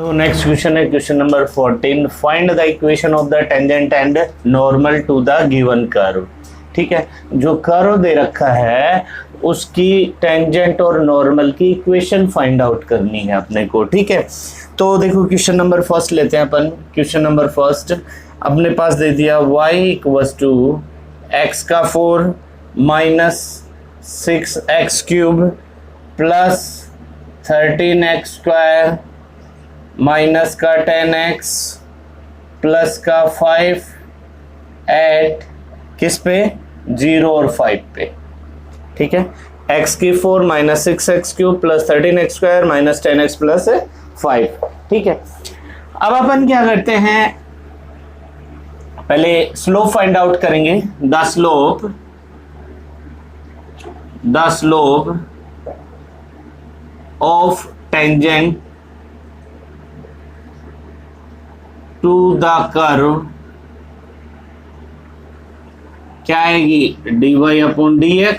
तो next question है question number 14। Find the equation of the tangent and normal to the given curve. ठीक है, जो curve दे रखा है उसकी टेंजेंट और नॉर्मल की इक्वेशन फाइंड आउट करनी है अपने को। ठीक है, तो देखो क्वेश्चन नंबर फर्स्ट लेते हैं अपन। क्वेश्चन नंबर फर्स्ट अपने पास दे दिया y इक्वल्स टू एक्स का 4 minus 6x cube plus 13x square minus का 10x प्लस का 5 एट किस पे 0 और 5 पे। ठीक है, x की 4 minus 6x cube plus 13x square minus 10x plus 5। ठीक है, अब अपन क्या करते हैं, पहले स्लोप फाइंड आउट करेंगे। The slope of tangent to the curve क्या आएगी, dy अपॉन dx।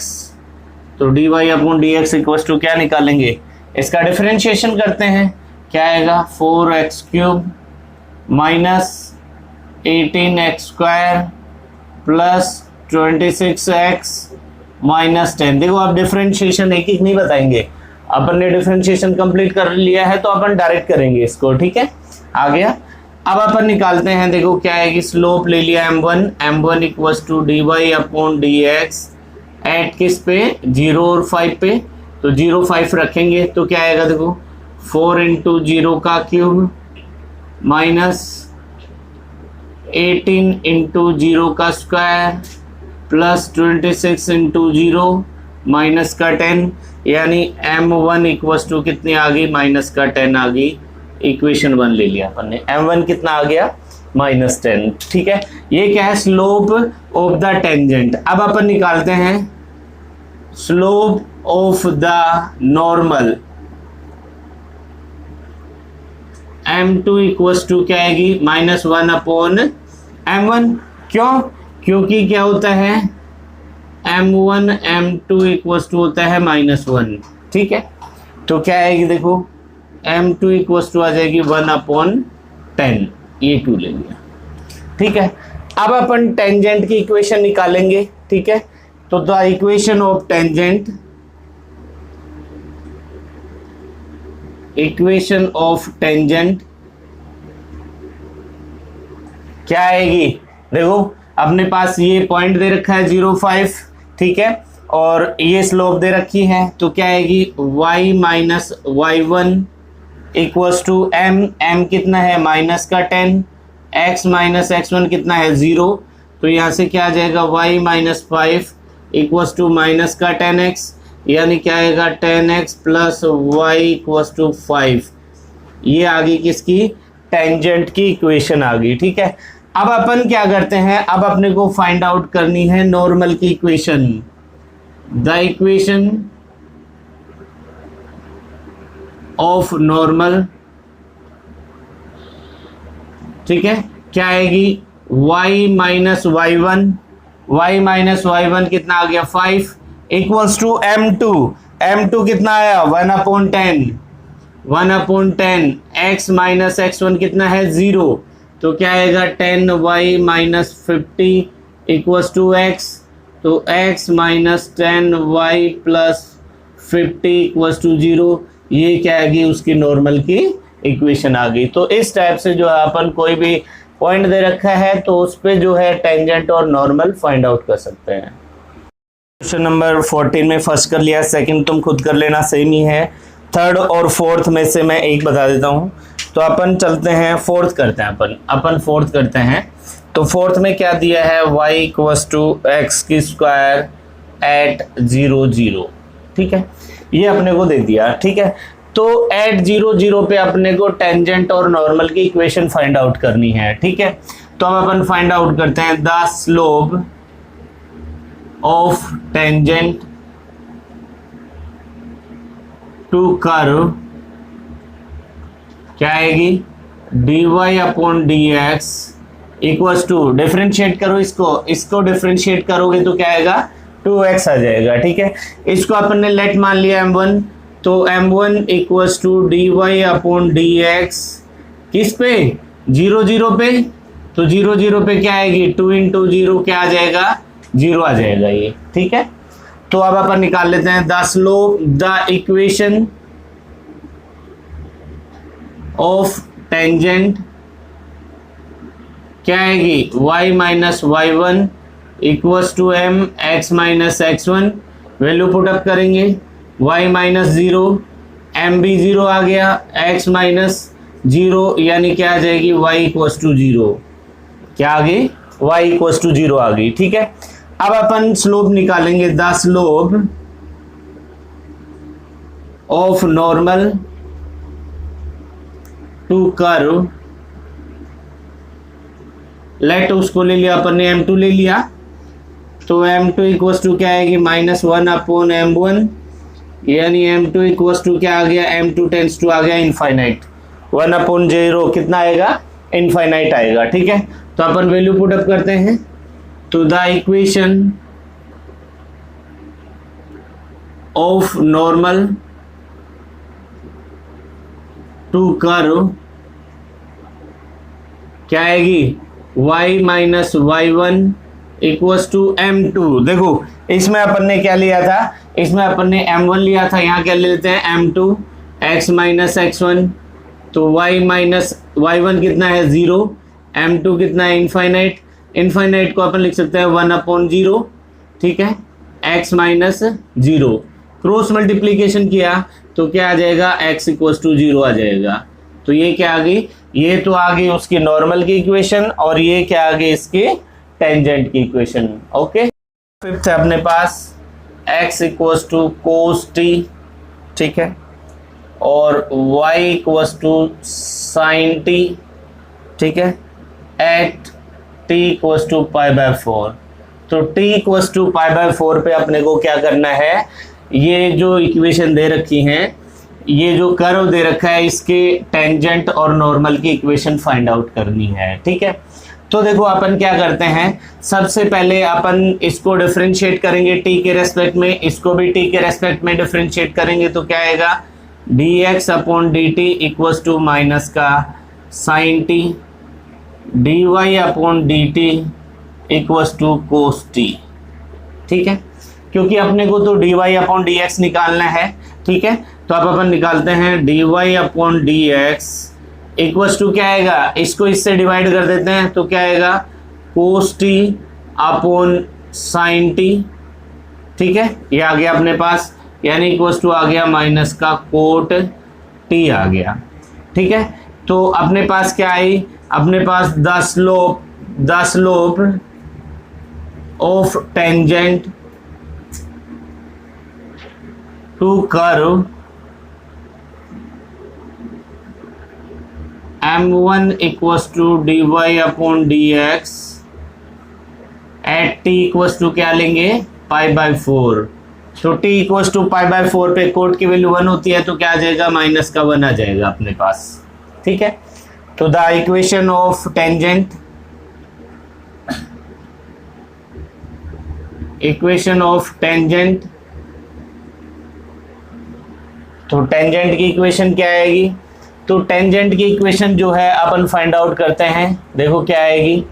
तो dy upon dx equal to क्या निकालेंगे, इसका डिफरेंशिएशन करते हैं। क्या आएगा 4x cube minus 18x square plus 26x minus 10। देखो आप डिफरेंशिएशन एक एक नहीं बताएंगे, अपन ने डिफरेंशिएशन कंप्लीट कर लिया है तो अपन डायरेक्ट करेंगे इसको। ठीक है, आ गया। अब अपन निकालते हैं, देखो क्या आएगी, स्लोप ले लिया m1 equals to dy upon dx at किस पे 0 और 5 पे। तो 0 5 रखेंगे तो क्या आएगा, देखो 4 इंटू 0 का क्यूब माइनस 18 इंटू 0 का स्क्वायर प्लस 26 इंटू 0 माइनस का 10, यानी m1 इक्वल्स टू कितनी आ गई, माइनस का 10 आ गई। इक्वेशन 1 ले लिया अपन ने, m1 कितना आ गया माइनस 10। ठीक है, ये क्या है, स्लोप ऑफ द टेंजेंट। अब अपन निकालते हैं slope of the normal. m2 equals to क्या आएगी, माइनस 1 अपॉन m1। क्यों, क्योंकि क्या होता है m1 m2 इक्वल्स टू होता है माइनस 1। ठीक है, तो क्या आएगी, देखो m2 इक्वल्स टू आ जाएगी 1 अपॉन 10, ये 2 ले लिया। ठीक है, अब अपन टेंजेंट की इक्वेशन निकालेंगे। ठीक है, तो the equation of tangent, equation of tangent क्या आएगी, देखो अपने पास ये पॉइंट दे रखा है 0 5। ठीक है, और ये स्लोप दे रखी है, तो क्या आएगी y minus y1 equals to m कितना है माइनस का 10, x माइनस x1 कितना है 0। तो यहाँ से क्या आ जाएगा y minus 5 equals to minus का 10x, यानी क्या आएगा 10x plus y equals to 5। ये आ गई किसकी, टेंजेंट की इक्वेशन आ गई। ठीक है, अब अपन क्या करते हैं, अब अपने को फाइंड आउट करनी है नॉर्मल की equation. The equation of normal. ठीक है, क्या आएगी y माइनस y1 कितना आ गया 5 इक्वल्स टू m2 कितना आया 1 अपॉन 10 x माइनस x1 कितना है 0। तो क्या आएगा 10y minus 50 equals to x। तो x minus 10y plus 50 equals to 0। ये क्या आएगी, उसकी नॉर्मल की इक्वेशन आ गई। तो इस टाइप से जो है अपन कोई भी पॉइंट दे रखा है तो उस पे जो है टेंजेंट और नॉर्मल फाइंड आउट कर सकते हैं। क्वेश्चन नंबर 14 में फर्स्ट कर लिया, सेकंड तुम खुद कर लेना, सेम ही है। थर्ड और फोर्थ में से मैं एक बता देता हूँ। तो अपन चलते हैं फोर्थ करते हैं, अपन फोर्थ करते हैं। तो फोर्थ में क्या दिया है, y इक्वल्स टू एक्स की स्क्वायर एट 0 0। ठीक है, ये अपने को दे दिया। ठीक है, तो एट 0 0 पे अपने को टेंजेंट और नॉर्मल की इक्वेशन फाइंड आउट करनी है। ठीक है, तो हम अपन फाइंड आउट करते हैं the slope of tangent to curve क्या आएगी, dy upon dx equals to, differentiate करो इसको डिफरेंशिएट करोगे तो क्या आएगा 2x आ जाएगा। ठीक है, इसको अपन ने लेट मान लिया m1, तो m1 equals to dy upon dx किस पे, 0 0 पे, तो 0 0 पे क्या आएगी, 2 इंटू 0 क्या आ जाएगा, 0 आ जाएगा ये, ठीक है। तो अब अपन निकाल लेते हैं the slope, the equation of tangent क्या आएगी, y minus y one equals to m x minus x one, value put up करेंगे, y माइनस जीरो, एम भी जीरो आ गया, x माइनस जीरो यानी क्या आ जाएगी, y इक्वल्स टू जीरो, क्या आ गई, y इक्वल्स टू जीरो आ गई, ठीक है। अब अपन स्लोप निकालेंगे, the slope of normal to curve, let उसको ले लिया अपन ने, m2 ले लिया, तो m2 इक्वल्स टू क्या आएगी, माइनस वन अपॉन m1, यानी m2 इक्वल्स टू क्या आ गया, m2 टेंस टू आ गया इनफाइनाइट, 1 अपॉन जीरो कितना आएगा, इनफाइनाइट आएगा, ठीक है। तो अपन वैल्यू पुटअप करते हैं, तो the equation of normal to curve क्या आएगी, y minus y one equals to m2। देखो इसमें अपन ने क्या लिया था, इसमें अपन ने m1 लिया था, यहाँ क्या ले लेते हैं m2 x minus x one, तो y माइनस वाई वन कितना है, 0, m2 कितना है, इनफाइनाइट, इनफाइनाइट को अपन लिख सकते हैं 1 अपॉन जीरो, ठीक है, x minus zero, cross multiplication किया तो क्या आ जाएगा, x इक्वल्स टू जीरो आ जाएगा। तो ये क्या आ गई, ये तो आ गई उसकी नॉर्मल की इक्वेशन, और ये क्या आ गई, इसके टेंजेंट की इक्वेशन, ओके। फिफ्थ है अपने पास x equals to cos t, ठीक है, और y equals to sine t, ठीक है, at t equals to pi by 4। तो t equals to pi by 4 पे अपने को क्या करना है, ये जो इक्वेशन दे रखी हैं, ये जो कर्व दे रखा है, इसके टेंजेंट और नॉर्मल की इक्वेशन फाइंड आउट करनी है, ठीक है। तो देखो अपन क्या करते हैं, सबसे पहले अपन इसको डिफरेंशिएट करेंगे t के रेस्पेक्ट में, इसको भी t के रेस्पेक्ट में डिफरेंशिएट करेंगे, तो क्या आएगा, dx upon dt equals to minus का sine t, dy upon dt equals to cos t, ठीक है, क्योंकि अपने को तो dy अपॉन dx निकालना है, ठीक है। तो अब अपन निकालते हैं dy upon dx equals to क्या आएगा, इसको इससे डिवाइड कर देते हैं, तो क्या आएगा, कोस t अपॉन साइन t, ठीक है, ये आ गया अपने पास, यानी इक्वल्स टू आ गया माइनस का कोट t आ गया, ठीक है। तो अपने पास क्या आई, अपने पास the slope of tangent to curve m1 equals to dy upon dx at t equals to क्या लेंगे, पाई बाय 4। तो t equals to pi by 4 पे कोट की वैल्यू 1 होती है, तो क्या आ जाएगा, माइनस का 1 आ जाएगा अपने पास, ठीक है। तो the equation of tangent, equation of tangent, तो टेंजेंट की इक्वेशन क्या आएगी, तो टेंजेंट की इक्वेशन जो है अपन फाइंड आउट करते हैं, देखो क्या आएगी,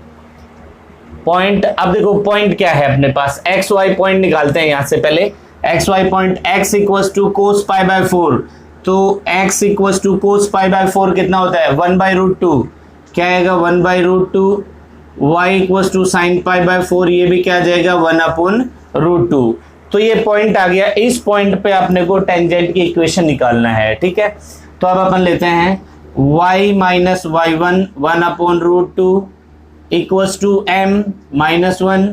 पॉइंट, अब देखो पॉइंट क्या है अपने पास, एक्स वाई पॉइंट निकालते हैं यहाँ से पहले, x y point, x equals to cos pi by 4, तो x equals to cos pi by 4 कितना होता है, 1 बाई रूट टू, क्या आएगा 1 by root two, y equals to sine pi by 4, ये भी क्या आ जाएगा 1 अपॉन रूट टू। तो ये पॉइंट आ गया, इस पॉइंट पे अपने को टेंजेंट की इक्वेशन निकालना है, ठीक है। तो अब अपन लेते हैं y minus y one 1 upon root two equals to m minus 1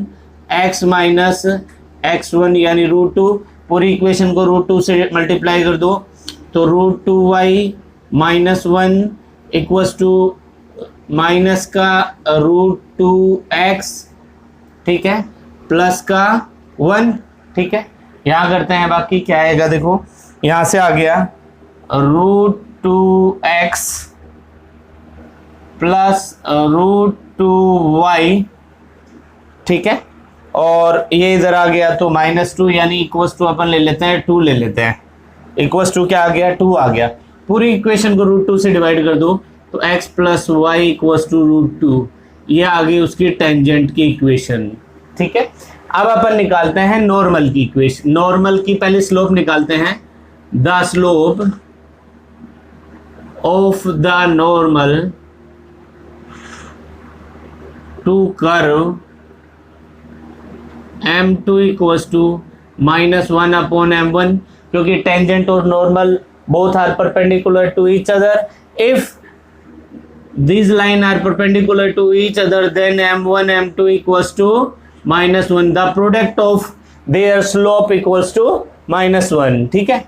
x minus x one यानी रूट टू, पूरी इक्वेशन को रूट टू से मल्टीप्लाई कर दो, तो root two y minus 1 equals to minus का रूट टू एक्स, ठीक है, प्लस का 1, ठीक है। यहाँ करते हैं बाकी क्या आएगा, देखो यहाँ से आ गया root two x plus root two y, ठीक है, और ये इधर आ गया तो -2 यानी इक्वल्स टू अपन ले लेते हैं 2 ले लेते हैं, इक्वल्स टू क्या आ गया 2 आ गया। पूरी इक्वेशन को रूट 2 से डिवाइड कर दो तो x plus y equals to √2, ये आ गई उसकी टेंजेंट की इक्वेशन। ठीक है, अब अपन निकालते हैं नॉर्मल की इक्वेशन। नॉर्मल की पहले स्लोप निकालते हैं। The slope of the normal to curve m2 equals to -1 upon m1, क्योंकि टेंजेंट और normal both are perpendicular to each other. If these line are perpendicular to each other, then m1 m2 equals to -1, the product of their slope equals to -1। ठीक है,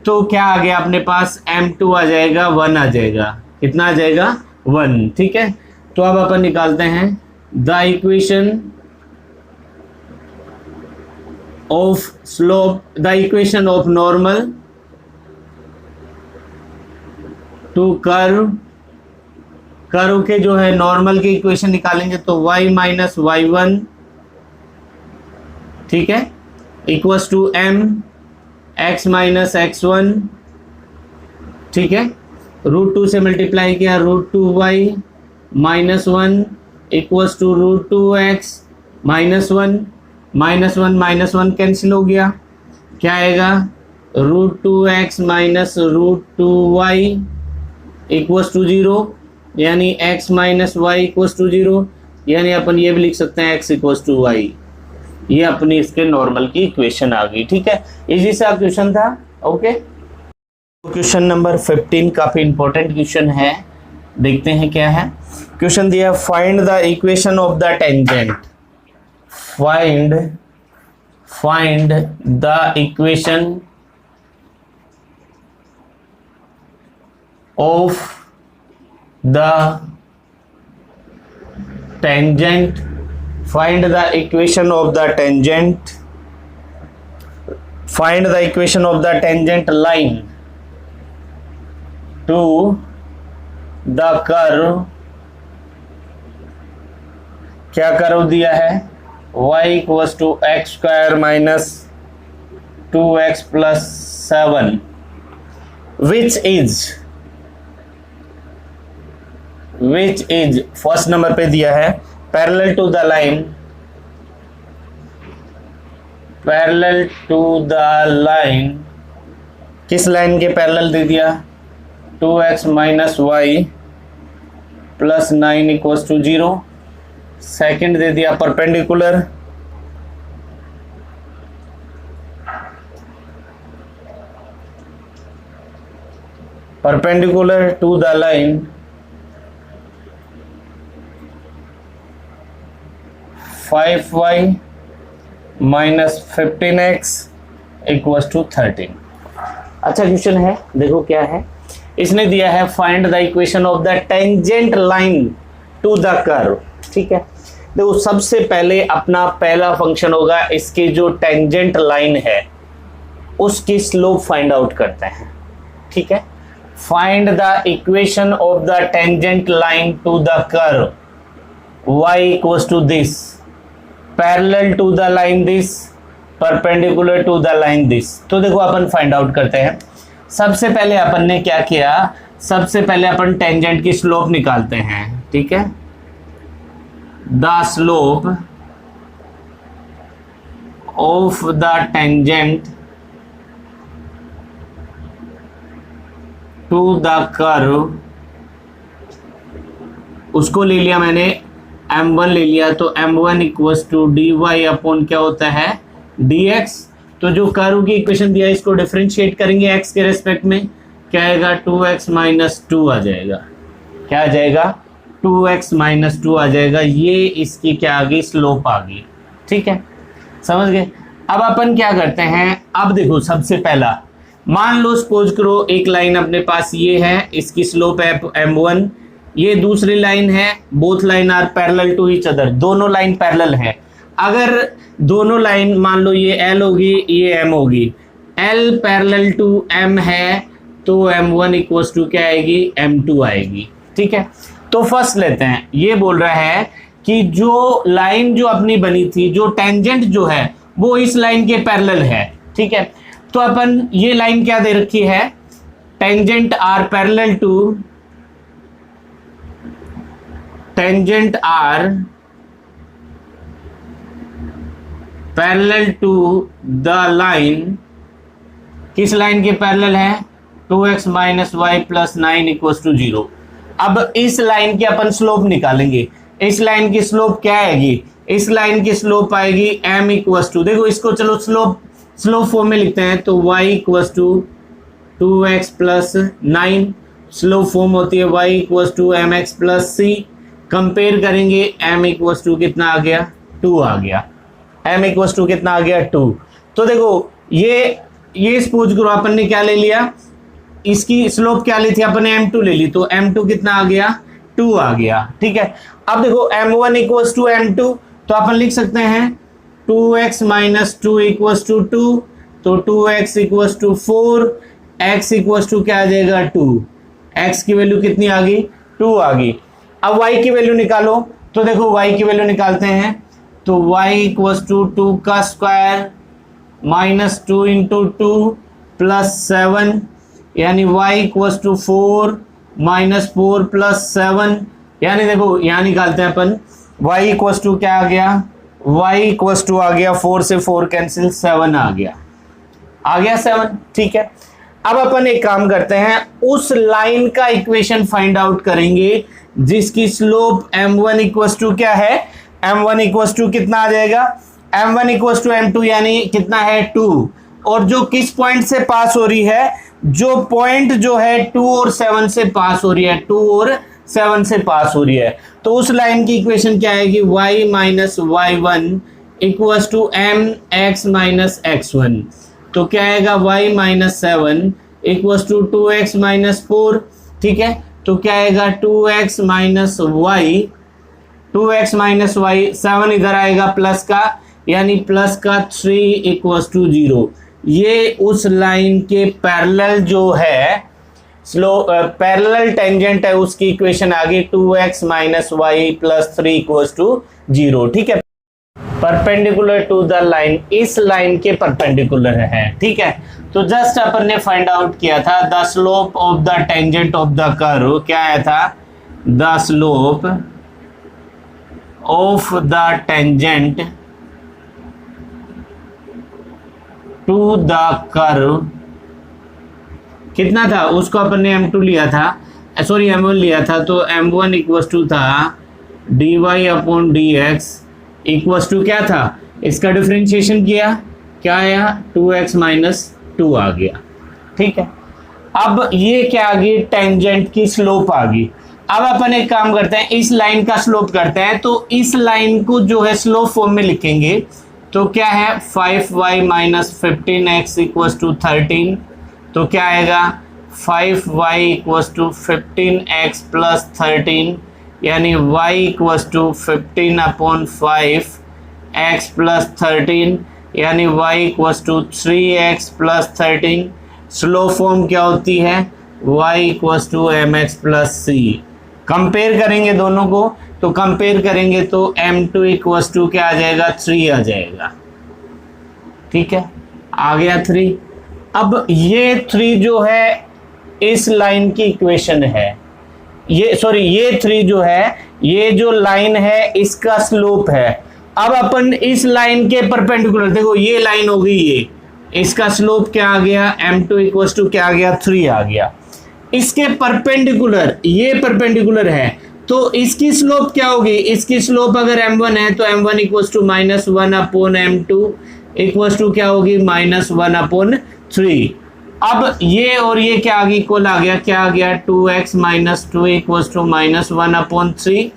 तो क्या आ गया अपने पास, m2 आ जाएगा 1 आ जाएगा, कितना आ जाएगा 1। ठीक है, तो अब अपन निकालते हैं the equation of slope, the equation of normal to curve के जो है नॉर्मल की इक्वेशन निकालेंगे तो y माइनस y1, ठीक है, equals to m x minus x1। ठीक है, √2 से मल्टीप्लाई किया, √2y minus 1 equals to √2x minus 1, -1 cancel हो गया, क्या आएगा, √2x minus √2y equals to 0, यानी x minus y equals to 0, यानी अपन ये भी लिख सकते हैं x इक्वल्स टू वाई। ये अपनी इसके नॉर्मल की इक्वेशन आ गई। ठीक है, इजी सा क्वेश्चन था। ओके, क्वेश्चन नंबर 15 काफी इंपॉर्टेंट क्वेश्चन है, देखते हैं क्या है। क्वेश्चन दिया, find the equation of the tangent, find the equation of the tangent, find the equation of the tangent, find the equation of the tangent line to the curve। क्या curve दिया है, y equals to x square minus 2x plus 7, which is first number पे दिया है parallel to the line, किस line के parallel दे दिया, 2x minus y plus 9 equals to 0। Second दे दिया perpendicular, to the line 5y माइनस 15x इक्वल्स टू 13। अच्छा क्वेश्चन है, देखो क्या है, इसने दिया है find the equation of the tangent line to the curve. ठीक है, देखो सबसे पहले अपना पहला फंक्शन होगा, इसकी जो टेंजेंट लाइन है उसकी स्लोप फाइंड आउट करते हैं। ठीक है, find the equation of the tangent line to the curve y equals to this, parallel to the line this, perpendicular to the line this. तो देखो अपन फाइंड आउट करते हैं। सबसे पहले अपन ने क्या किया, सबसे पहले अपन टेंजेंट की स्लोप निकालते हैं। ठीक है, the slope of the tangent to the curve, उसको ले लिया मैंने, m1 ले लिया, तो m1 equals to dy upon क्या होता है dx। तो जो कर्व की इक्वेशन दिया है इसको डिफरेंशिएट करेंगे x के रेस्पेक्ट में, क्या आएगा 2x माइनस 2 आ जाएगा, क्या आ जाएगा 2x माइनस 2 आ जाएगा। ये इसकी क्या आ गई, स्लोप आ गई। ठीक है, समझ गए। अब अपन क्या करते हैं, अब देखो सबसे पहला मान लो सपोज करो एक लाइन अपने पास ये है, इसकी स्लोप है m1, ये दूसरी लाइन है, both line are parallel to each other, दोनों लाइन पैरेलल है। अगर दोनों लाइन मान लो ये L होगी ये M होगी, L पैरेलल टू M है तो M1 इक्वल्स टू क्या आएगी, M2 आएगी। ठीक है, तो फर्स्ट लेते हैं, ये बोल रहा है कि जो लाइन जो अपनी बनी थी, जो टेंजेंट जो है वो इस लाइन के पैरेलल है। ठीक है, तो अपन ये लाइन क्या दे रखी है, tangent are parallel to tangent are parallel to the line, किस लाइन के पैरेलल है? 2x minus y plus 9 equals to 0। अब इस लाइन की अपन स्लोप निकालेंगे। इस लाइन की स्लोप क्या आएगी? इस लाइन की स्लोप आएगी m इक्वल्स टू, देखो इसको चलो स्लोप फॉर्म में लिखते हैं, तो y equals to 2x plus 9, slope form होती है y equals to mx plus c। Compare करेंगे, m इक्वल्स टू कितना आ गया? 2 आ गया। m इक्वल्स टू कितना आ गया? 2। तो देखो ये सपोज करो अपन ने क्या ले लिया, इसकी स्लोप क्या ली थी अपन ने? m2 ले ली, तो m2 कितना आ गया? 2 आ गया। ठीक है, अब देखो m1 इक्वल्स टू m2, तो अपन लिख सकते हैं 2x माइनस 2 इक्वल्स टू 2, तो 2x equals to 4, x equals to क्या आ जाएगा? 2। x की वैल्यू कितनी आ गई? 2 आ गई। अब y की वैल्यू निकालो, तो देखो y की वैल्यू निकालते हैं, तो y इक्वल्स टू 2 का स्क्वायर माइनस 2 इंटू 2 प्लस 7, यानी y equals to 4 minus 4 plus 7, यानी देखो यहाँ निकालते हैं अपन, y इक्वल्स टू क्या आ गया? y इक्वल्स टू आ गया 4 से 4 कैंसिल, 7 आ गया 7। ठीक है, अब अपन एक काम करते हैं, उस लाइन का इक्वेशन फाइंड आउट करेंगे जिसकी स्लोप m1 इक्वल्स टू क्या है? m1 इक्वल्स टू कितना आ जाएगा? m1 इक्वल्स टू m2, यानी कितना है? 2। और जो किस पॉइंट से पास हो रही है? जो पॉइंट जो है 2 और 7 से पास हो रही है, 2 और 7 से पास हो रही है, तो उस लाइन की इक्वेशन क्या आएगी? y minus y1 equals to m x minus x1, तो क्या आएगा? y minus 7 equals to 2x minus 4। ठीक है, तो क्या आएगा? 2x minus y, 2x minus Y, 7 इधर आएगा प्लस का, यानी प्लस का 3 इक्वल्स टू 0। ये उस लाइन के पैरेलल जो है पैरेलल टेंजेंट है, उसकी इक्वेशन आ गई 2x minus y plus 3 equals to 0। ठीक है, परपेंडिकुलर टू द लाइन, इस लाइन के परपेंडिकुलर है। ठीक है, तो जस्ट अपन ने फाइंड आउट किया था the slope of the tangent of the curve, क्या आया था? The slope of the tangent to the curve कितना था? उसको अपन ने m2 लिया था, सॉरी m1 लिया था, तो m1 इक्वल्स टू था dy upon dx equals to क्या था? इसका डिफरेंशिएशन किया, क्या आया? 2x माइनस 2 आ गया। ठीक है, अब ये क्या आ गई? टेंजेंट की स्लोप आ गई। अब अपन एक काम करते हैं, इस लाइन का स्लोप करते हैं, तो इस लाइन को जो है स्लोप फॉर्म में लिखेंगे, तो क्या है? 5y माइनस 15x इक्वल्स टू 13, तो क्या आएगा? 5y equals to 15x plus 13, यानी y equals to 15 upon 5x plus 13, यानी y equals to 3x plus 13। Slope form क्या होती है? y equals to mx plus c। Compare करेंगे दोनों को, तो कंपेयर करेंगे तो m2 इक्वल्स टू क्या आ जाएगा? 3 आ जाएगा। ठीक है, आ गया 3। अब ये 3 जो है इस लाइन की इक्वेशन है, ये 3 जो है, ये जो लाइन है इसका स्लोप है। अब अपन इस लाइन के परपेंडिकुलर, देखो ये लाइन हो गई, ये इसका स्लोप क्या आ गया? m2 इक्वल्स टू क्या आ गया? 3 आ गया। इसके परपेंडिकुलर, ये परपेंडिकुलर है, तो इसकी स्लोप क्या होगी? इसकी स्लोप अगर m1 है तो m1 equals to minus 1 upon m2 equals to क्या होगी? Minus 1 upon 3। अब ये और ये क्या आ गई? इक्वल आ गया, क्या आ गया? 2x minus 2 equals to minus 1 upon 3,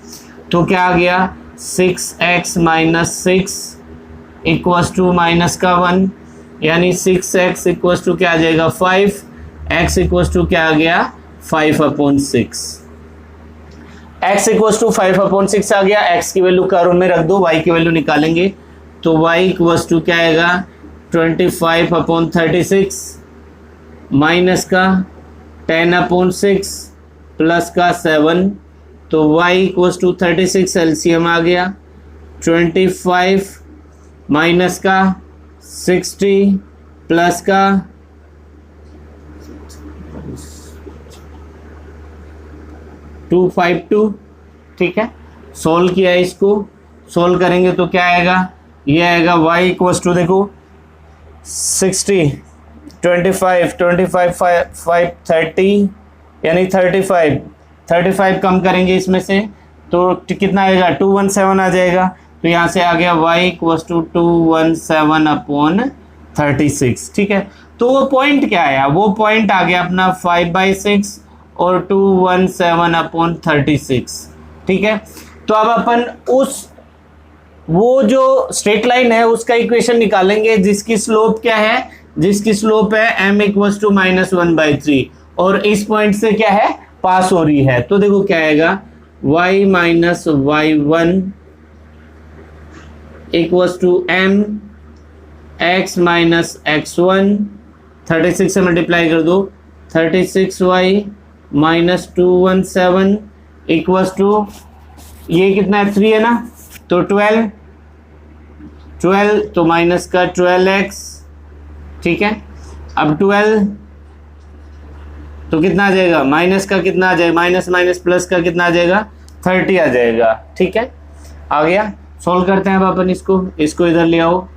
तो क्या आ गया? 6x minus 6 equals to minus का 1, यानी 6x इक्वल्स टू क्या आ जाएगा? 5, x इक्वल्स टू क्या आ गया? 5 upon 6। x equals to 5 upon 6 आ गया। x की वैल्यू कर्व में रख दो, y की वैल्यू निकालेंगे, तो y इक्वल्स टू क्या आएगा? 25 अपॉन 36 माइनस का 10 अपॉन 6 प्लस का 7, तो y इक्वल्स टू 36 एलसीएम आ गया। 25 माइनस का 60 प्लस का 252। ठीक है, सोल्व किया है, इसको सोल्व करेंगे तो क्या आएगा, ये आएगा y इक्वल्स टू देखो 60 25 25 5 30 यानी 35 कम करेंगे इसमें से तो कितना आएगा 217 आ जाएगा। तो यहाँ से आ गया y इक्वल्स टू 217 अपॉन 36। ठीक है, तो वो पॉइंट क्या आया, वो पॉइंट आ गया अपना 5/6 और 217 अपॉन 36। ठीक है, तो अब अपन उस वो जो स्ट्रेट लाइन है उसका इक्वेशन निकालेंगे जिसकी स्लोप क्या है, जिसकी स्लोप है m इक्वल्स टू -1/3 और इस पॉइंट से क्या है पास हो रही है। तो देखो क्या आएगा y minus y1 equals to m x minus x1, 36 से मल्टीप्लाई कर दो 36y माइनस 217 इक्वल्स टू ये कितना है 3 है ना, तो 12 तो माइनस का 12x। ठीक है, अब 12 तो कितना आ जाएगा, माइनस का कितना आ जाएगा, माइनस माइनस प्लस का कितना आ जाएगा 30 आ जाएगा। ठीक है, आ गया। सोल्व करते हैं अब अपन इसको इधर ले आओ,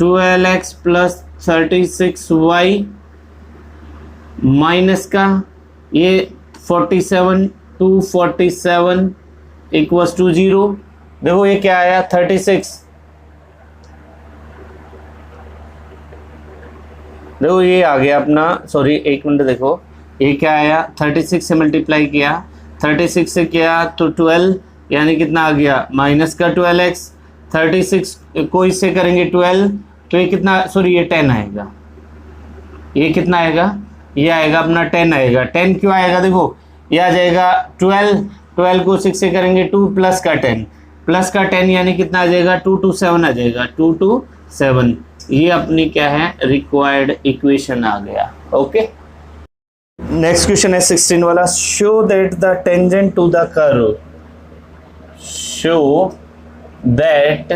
12x प्लस 36y माइनस का ये 47 247 इक्वल्स टू 0। देखो ये क्या आया 36, देखो ये आ गया अपना, सॉरी एक मिनट, देखो ये क्या आया 36 से मल्टीप्लाई किया, 36 से किया तो 12 यानी कितना आ गया माइनस का 12x, 36 को इससे करेंगे 12 तो ये कितना, सॉरी ये 10 आएगा, ये कितना आएगा, ये आएगा अपना 10 आएगा। 10 क्यों आएगा, देखो ये आ जाएगा 12 को 6 से करेंगे 2 प्लस का 10 यानी कितना आ जाएगा 227 आ जाएगा, 227। ये अपनी क्या है रिक्वायर्ड इक्वेशन आ गया। ओके, नेक्स्ट क्वेश्चन है 16 वाला, show that the tangent to the curve, show that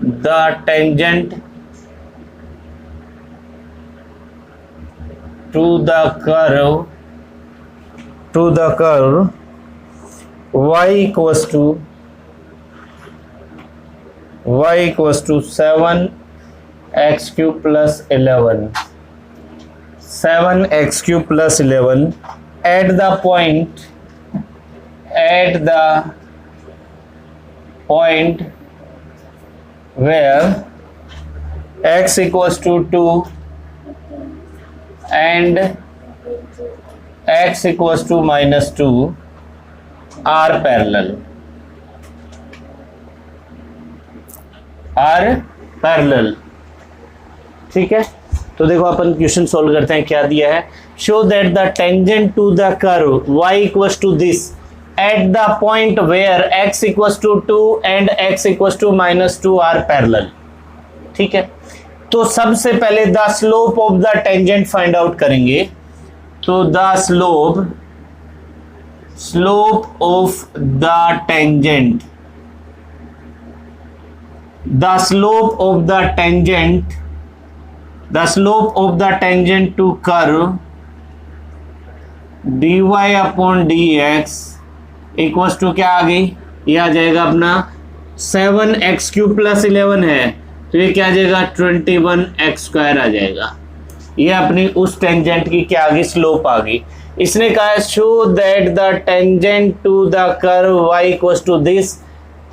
the tangent to the curve y equals to 7x cube plus 11 at the point where x equals to 2 and x equals to -2 are parallel। ठीक है, तो देखो अपन question solve करते हैं। क्या दिया है, show that the tangent to the curve y equals to this at the point where x equals to 2 and x equals to -2 are parallel. ठीक है, तो सबसे पहले the slope of the tangent find out करेंगे। तो the slope of the tangent, the slope of the tangent to curve dy upon dx equals to क्या आ गई, ये आ जाएगा अपना 7x क्यूब प्लस 11 है तो ये क्या आ जाएगा 21x² आ जाएगा। ये अपनी उस टेंजेंट की क्या आ गई, स्लोप आ गई। इसने कहा show that the tangent to the curve y equals to this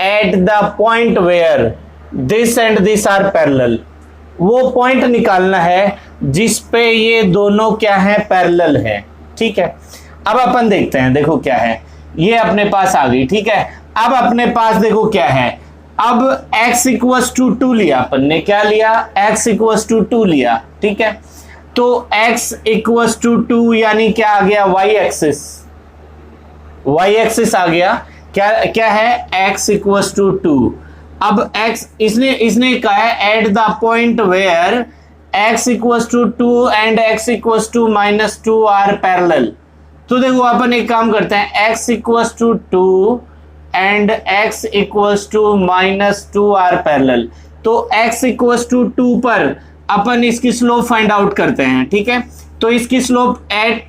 at the point where this and this are parallel. वो पॉइंट निकालना है जिस पे ये दोनों क्या है पैरेलल है। ठीक है, अब अपन देखते हैं, देखो क्या है, ये अपने पास आ गई। ठीक है, अब अपने पास देखो क्या है, अब x इक्वल्स टू 2 लिया अपन ने, क्या लिया x इक्वल्स टू 2 लिया। ठीक है, तो x इक्वल्स टू 2 यानी क्या आ गया y एक्सिस आ गया। क्या है x इक्वल्स टू 2। अब x इसने कहा है at the point where x equals to 2 and x equals to -2 are parallel. तो देखो अपन एक काम करते हैं, x equals to 2 and x equals to -2 are parallel. तो x इक्वल्स टू 2 पर अपन इसकी स्लोप फाइंड आउट करते हैं। ठीक है, तो इसकी slope at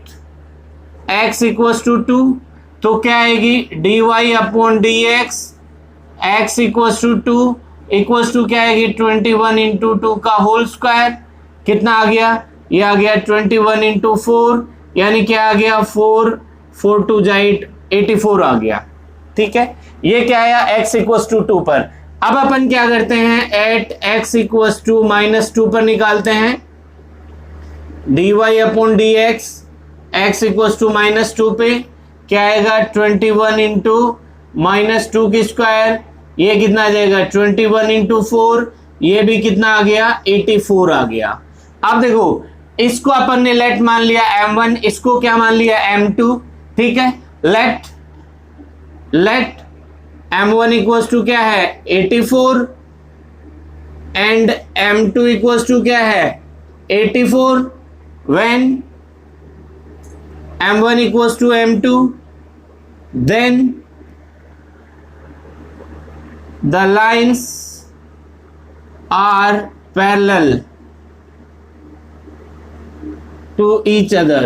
x equals to 2, तो क्या आएगी dy upon d x equals to 2 equals to क्या आएगी 21 इंटू 2 का होल स्क्वायर, कितना आ गया, ये आ गया 21 इंटू 4, यानी क्या आ गया 4 2 जाइट 84 आ गया। ठीक है, ये क्या आया x इक्वल्स टू 2 पर। अब अपन क्या करते हैं एट x इक्वल्स टू -2 पर निकालते हैं dy upon d x equals to -2 पे क्या आएगा 21 इंटू -2 की स्क्वायर, ये कितना आ जाएगा 21 इंटू 4, ये भी कितना आ गया 84 आ गया। अब देखो इसको अपन ने लेट मान लिया m1, इसको क्या मान लिया m2। ठीक है, लेट m1 इक्वल्स टू क्या है 84 एंड m2 इक्वल्स टू क्या है 84 when m1 equals to m2, then the lines are parallel to each other।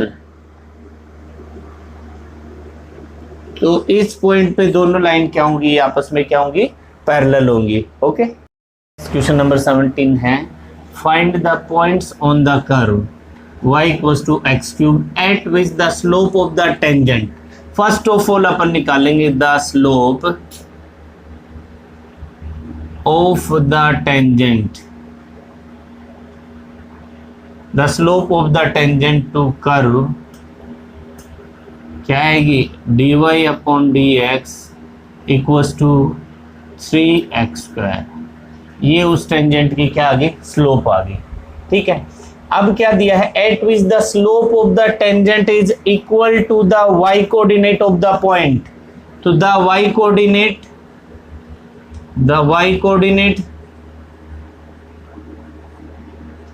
तो इस पॉइंट पे दोनों लाइन क्या होंगी, आपस में क्या होंगी, पैरेलल होंगी। ओके, क्वेश्चन नंबर 17 है find the points on the curve y equals to x cube at which the slope of the tangent, first of all अपन निकालेंगे the slope of the tangent, the slope of the tangent to curve क्या आएगी dy upon d x equals to 3x square, ये उस tangent की क्या आ गई slope आ गई। ठीक है, अब क्या दिया है at which the slope of the tangent is equal to the y coordinate of the point, तो द y कोऑर्डिनेट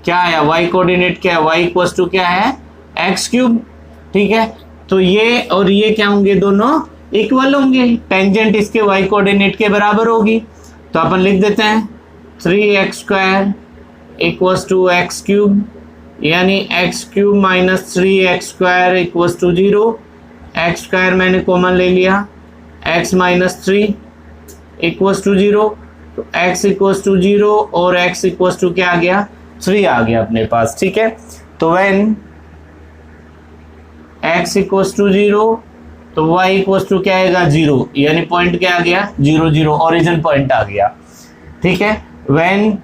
क्या है, y कोऑर्डिनेट क्या है, y इक्वल्स टू क्या है x क्यूब। ठीक है, तो ये और ये क्या होंगे, दोनों इक्वल होंगे, टेंजेंट इसके y कोऑर्डिनेट के बराबर होगी, तो अपन लिख देते हैं 3x square equals to x cube, यानी x cube minus 3x square equals to 0, x square मैंने कॉमन ले लिया, x माइनस 3 इक्वल्स टू 0, तो x इक्वल्स टू 0 और x इक्वल्स टू क्या आ गया 3 आ गया अपने पास। ठीक है, तो व्हेन x इक्वल्स टू 0 तो y इक्वल्स टू क्या आएगा 0, यानी पॉइंट क्या आ गया 0 0, ओरिजिन पॉइंट आ गया। ठीक है, when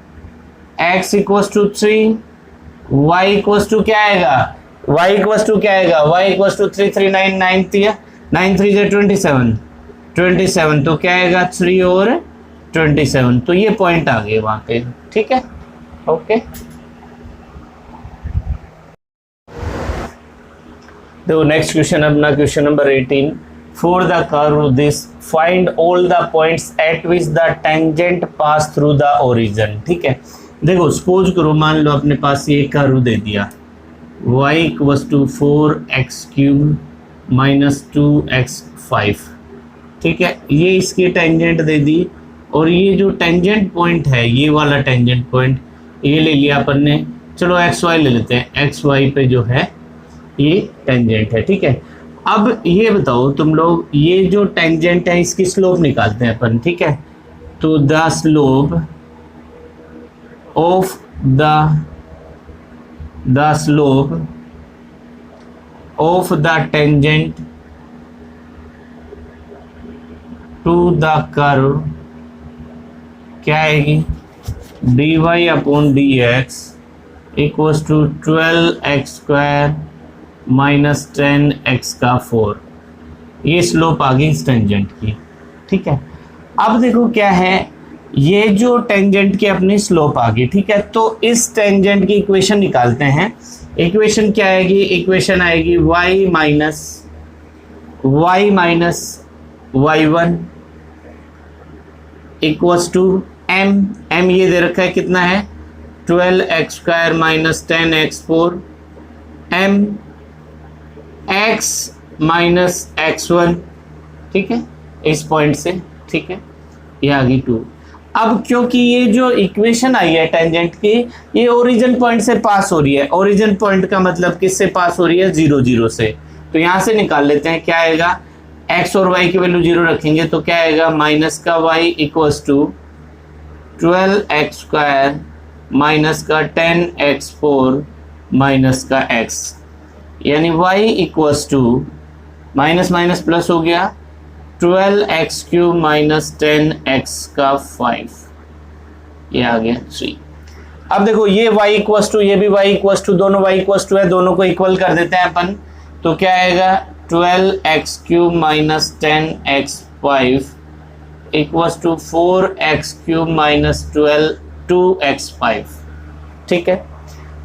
x equals to 3 y equals to क्या आएगा, y इक्वल्स टू क्या आएगा, y इक्वल्स टू 3 3 9 9 9 3 27, तो क्या आएगा 3 और 27, तो ये पॉइंट आ गए वहां पे। ठीक है, ओके, तो नेक्स्ट क्वेश्चन अपना question number 18 for the curve this find all the points at which the tangent pass through the origin. ठीक है, देखो सपोज करो मान लो अपने पास ये कर्व दे दिया y equals to 4x cube minus 2x5। ठीक है, ये इसकी टेंजेंट दे दी और ये जो टेंजेंट पॉइंट है ये वाला टेंजेंट पॉइंट ये ले लिया अपन ने, चलो xy ले लेते हैं, xy पे जो है ये टेंजेंट है। ठीक है, अब ये बताओ तुम लोग, ये जो टेंजेंट है इसकी स्लोप निकालते हैं अपन। ठीक है, तो the slope of the slope of the tangent to the curve क्या आएगी dy upon d x equals to 12x square minus 10x का 4, ये स्लोप आ गई इस टेंजेंट की। ठीक है, अब देखो क्या है, ये जो टेंजेंट की अपनी स्लोप आ गई। ठीक है, तो इस टेंजेंट की इक्वेशन निकालते हैं। इक्वेशन क्या आएगी, इक्वेशन आएगी y minus y1 equals to m ये दे रखा है कितना है 12x square minus 10x4 m x minus x1। ठीक है, इस पॉइंट से। ठीक है, ये आ गई 2। अब क्योंकि ये जो इक्वेशन आई है टेंजेंट की ये ओरिजिन पॉइंट से पास हो रही है, ओरिजिन पॉइंट का मतलब किससे पास हो रही है 0 0 से, तो यहां से निकाल लेते हैं क्या आएगा x और y की वैल्यू 0 रखेंगे तो क्या आएगा, माइनस का y equals to 12x² minus का 10x4 माइनस का x, यानी y equals to minus minus plus हो गया 12x³ माइनस 10x का 5, ये आ गया 3। अब देखो ये y इक्वल्स टू, ये भी y इक्वल्स टू, दोनों y इक्वल्स टू है, दोनों को इक्वल कर देते हैं अपन, तो क्या आएगा 12x³ minus 10x5 equals to 4x³ minus 2x5। ठीक है,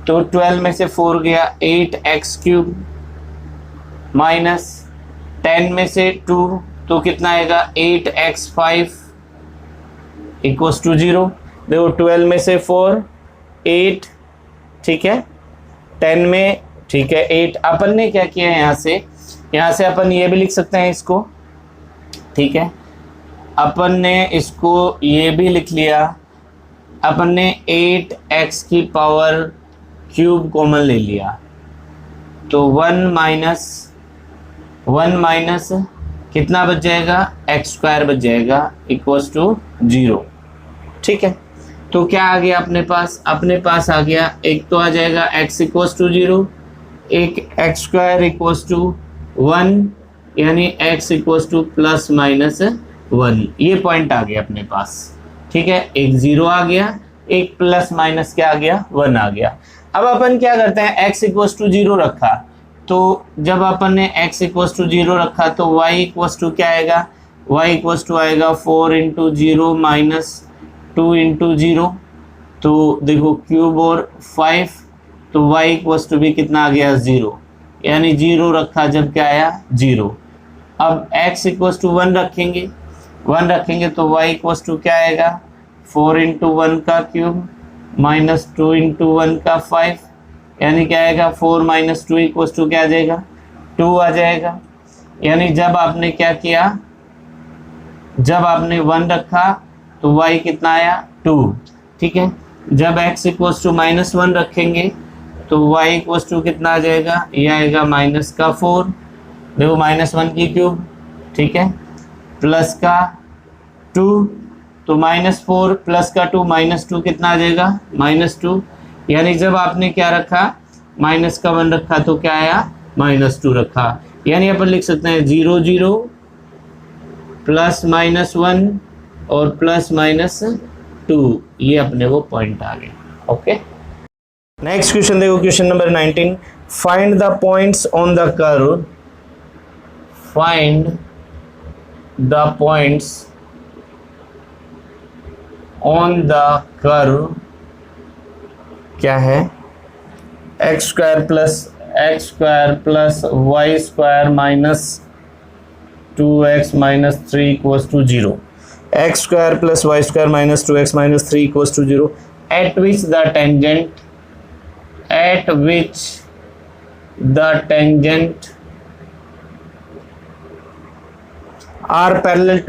तो 12 में से 4 गया 8x³ माइनस 10 में से 2, तो कितना आएगा 8x5 इक्वल्स टू 0। देखो 12 में से 4 8, ठीक है, 10 में, ठीक है 8। अपन ने क्या किया है, यहाँ से अपन ये भी लिख सकते हैं इसको, ठीक है, अपन ने इसको ये भी लिख लिया, अपन ने 8x की पावर क्यूब कॉमन ले लिया, तो 1 माइनस कितना बच जाएगा, x² बच जाएगा इक्वल्स टू 0। ठीक है, तो क्या आ गया अपने पास आ गया, एक तो आ जाएगा x इक्वल्स टू 0, एक x² इक्वल्स टू 1, यानी x equals to plus minus 1, ये पॉइंट आ गया अपने पास। ठीक है, एक 0 आ गया, एक प्लस माइनस क्या आ गया, 1 आ गया। अब अपन क्या करते हैं, x इक्वल्स टू 0 रखा, तो जब अपन ने x इक्वल्स टू 0 रखा तो y इक्वल्स टू क्या आएगा, y इक्वल्स टू आएगा 4 इंटू 0 माइनस 2 इंटू 0, तो देखो क्यूब और 5, तो y इक्वल्स टू भी कितना आ गया 0, यानी 0 रखा जब क्या आया 0। अब x इक्वल्स टू 1 रखेंगे तो y इक्वल्स टू क्या आएगा 4 इंटू 1 का क्यूब माइनस 2 इंटू 1 का 5, यानी क्या आएगा 4 माइनस 2 इक्वल्स टू क्या आ जाएगा 2 आ जाएगा। यानी जब आपने क्या किया, जब आपने 1 रखा तो y कितना आया 2। ठीक है, जब x इक्वल्स टू माइनस 1 रखेंगे तो y इक्वल्स टू कितना आ जाएगा, ये आएगा माइनस का 4, देखो माइनस 1 की क्यूब, ठीक है, प्लस का 2, तो माइनस 4 प्लस का 2 माइनस 2 कितना आ जाएगा -2, यानी जब आपने क्या रखा माइनस का 1 रखा तो क्या आया -2 रखा, यानी अपन लिख सकते हैं 0 0 प्लस -1 और प्लस -2, ये अपने वो पॉइंट आ गए। ओके, नेक्स्ट क्वेश्चन देखो, question number 19, find the points on the curve, find the points on the curve, क्या है x² plus y² minus 2x minus 3 equals to 0, x² plus y² minus 2x minus 3 equals to 0, at which the tangent are parallel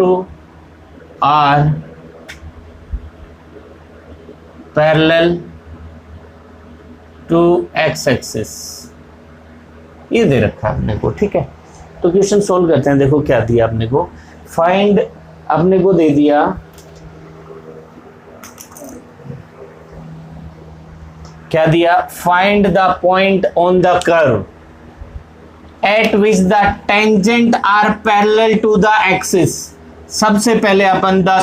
to x axis, ये दे रखा है अपने को। ठीक है, तो क्वेश्चन सोल्व करते हैं। देखो क्या दिया अपने को, फाइंड अपने को दे दिया क्या दिया, find the point on the curve at which the tangent are parallel to the axis. सबसे पहले अपन the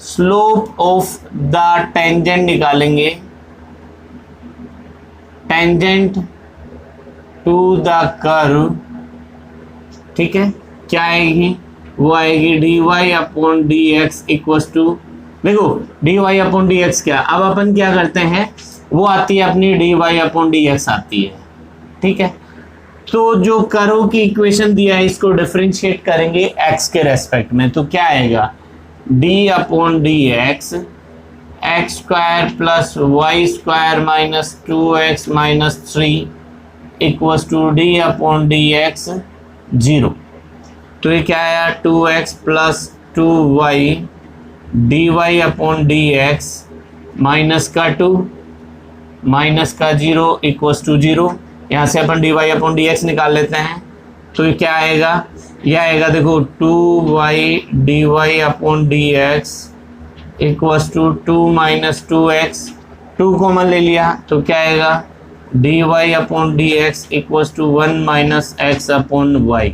slope of the tangent निकालेंगे, टेंजेंट टू द कर्व। ठीक है, क्या आएगी, वो आएगी dy upon dx equals to, देखो dy अपॉन dx क्या, अब अपन क्या करते हैं, वो आती है अपनी dy अपॉन dx आती है। ठीक है, तो जो कर्व की इक्वेशन दिया है इसको डिफरेंशिएट करेंगे x के रेस्पेक्ट में, तो क्या आएगा d upon dx x² plus y² minus 2x minus 3 equals to d upon dx 0। तो ये क्या आया 2x plus 2y dy upon dx minus का 2 माइनस का 0 इक्वल्स टू 0। यहाँ से अपन dy अपॉन dx निकाल लेते हैं, तो ये क्या आएगा, ये आएगा देखो 2y dy upon dx equals to 2 minus 2x, 2 common ले लिया तो क्या आएगा dy upon dx equals to 1 minus x upon y।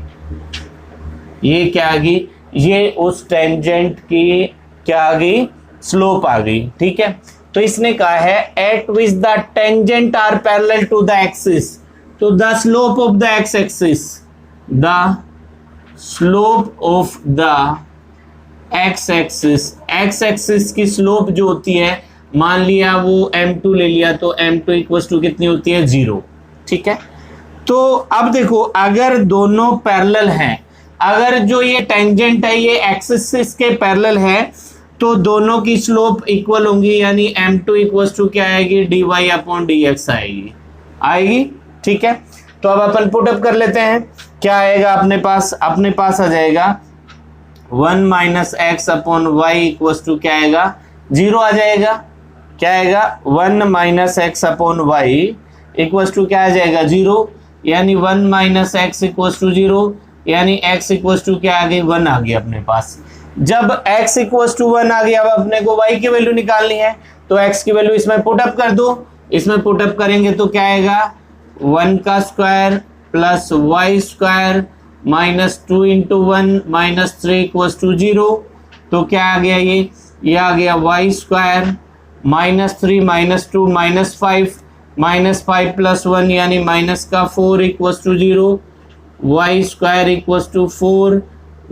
ये क्या आ गई, ये उस टेंजेंट की क्या आ गई, स्लोप आ गई। ठीक है, तो इसने कहा है at which the tangent are parallel to the axis, तो the slope of the x axis, the slope of the x axis की स्लोप जो होती है, मान लिया वो m2 ले लिया तो m2 इक्वल्स टू कितनी होती है 0। ठीक है, तो अब देखो अगर दोनों पैरेलल हैं, अगर जो ये टेंजेंट है ये एक्सिस के पैरेलल है तो दोनों की स्लोप इक्वल होंगी, यानी m2 इक्वल्स टू क्या आएगी dy अपॉन dx आएगी। ठीक है, तो अब अपन पुट अप कर लेते हैं, क्या आएगा अपने पास आ जाएगा 1 minus x upon y equals to क्या आएगा 0 आ जाएगा। क्या आएगा 1 minus x upon y equals to क्या आ जाएगा 0, यानी 1 माइनस एक्स इक्वल्स टू 0, यानी x इक्वल्स टू क्या आ गई 1 आ गई अपने पास। जब x इक्वल्स टू 1 आ गया, अब अपने को y की वैल्यू निकालनी है, तो x की वैल्यू इसमें पुट अप कर दो, इसमें पुट अप करेंगे तो क्या आएगा 1 का square plus y square minus 2 into 1 minus 3 equals to 0, तो क्या आ गया ये आ गया y square minus 3 minus 2 minus 5 plus 1 यानी माइनस का 4 equals to 0, y square equals to 4,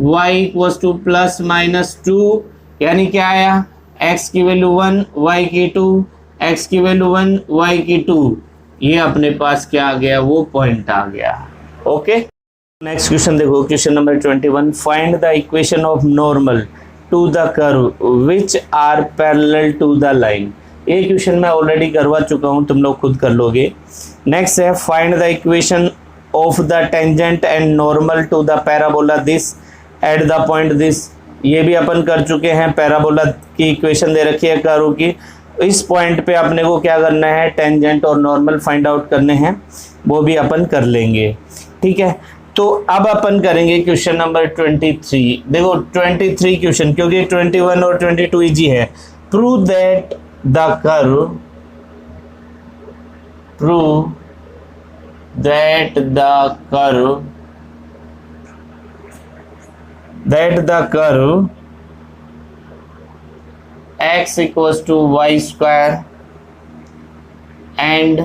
y equals to plus minus 2, यानी क्या आया x की वैल्यू 1 y की 2, x की वैल्यू 1 y की 2, ये अपने पास क्या आ गया वो पॉइंट आ गया। ओके, नेक्स्ट क्वेश्चन देखो, question number 21, find the equation of normal to the curve which are parallel to the line. ये क्वेश्चन मैं ऑलरेडी करवा चुका हूँ, तुम लोग खुद कर लोगे। नेक्स्ट है find the equation of the tangent and normal to the parabola this at the point this, ये भी अपन कर चुके हैं। पैराबोला की इक्वेशन दे रखी है कर्व की, इस पॉइंट पे अपने को क्या करना है टेंजेंट और नॉर्मल फाइंड आउट करने हैं, वो भी अपन कर लेंगे। ठीक है, तो अब अपन करेंगे क्वेश्चन नंबर 23। देखो 23 क्वेश्चन, क्योंकि 21 और 22 इजी है। Prove that the curve x equals to y square and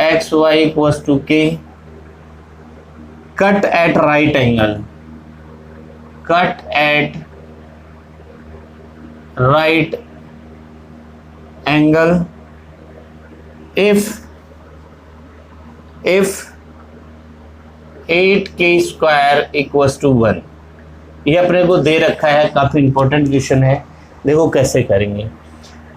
xy equals to k cut at right angle if 8k square equals to 1। ये अपने को दे रखा है, काफी इंपॉर्टेंट क्वेश्चन है। देखो कैसे करेंगे,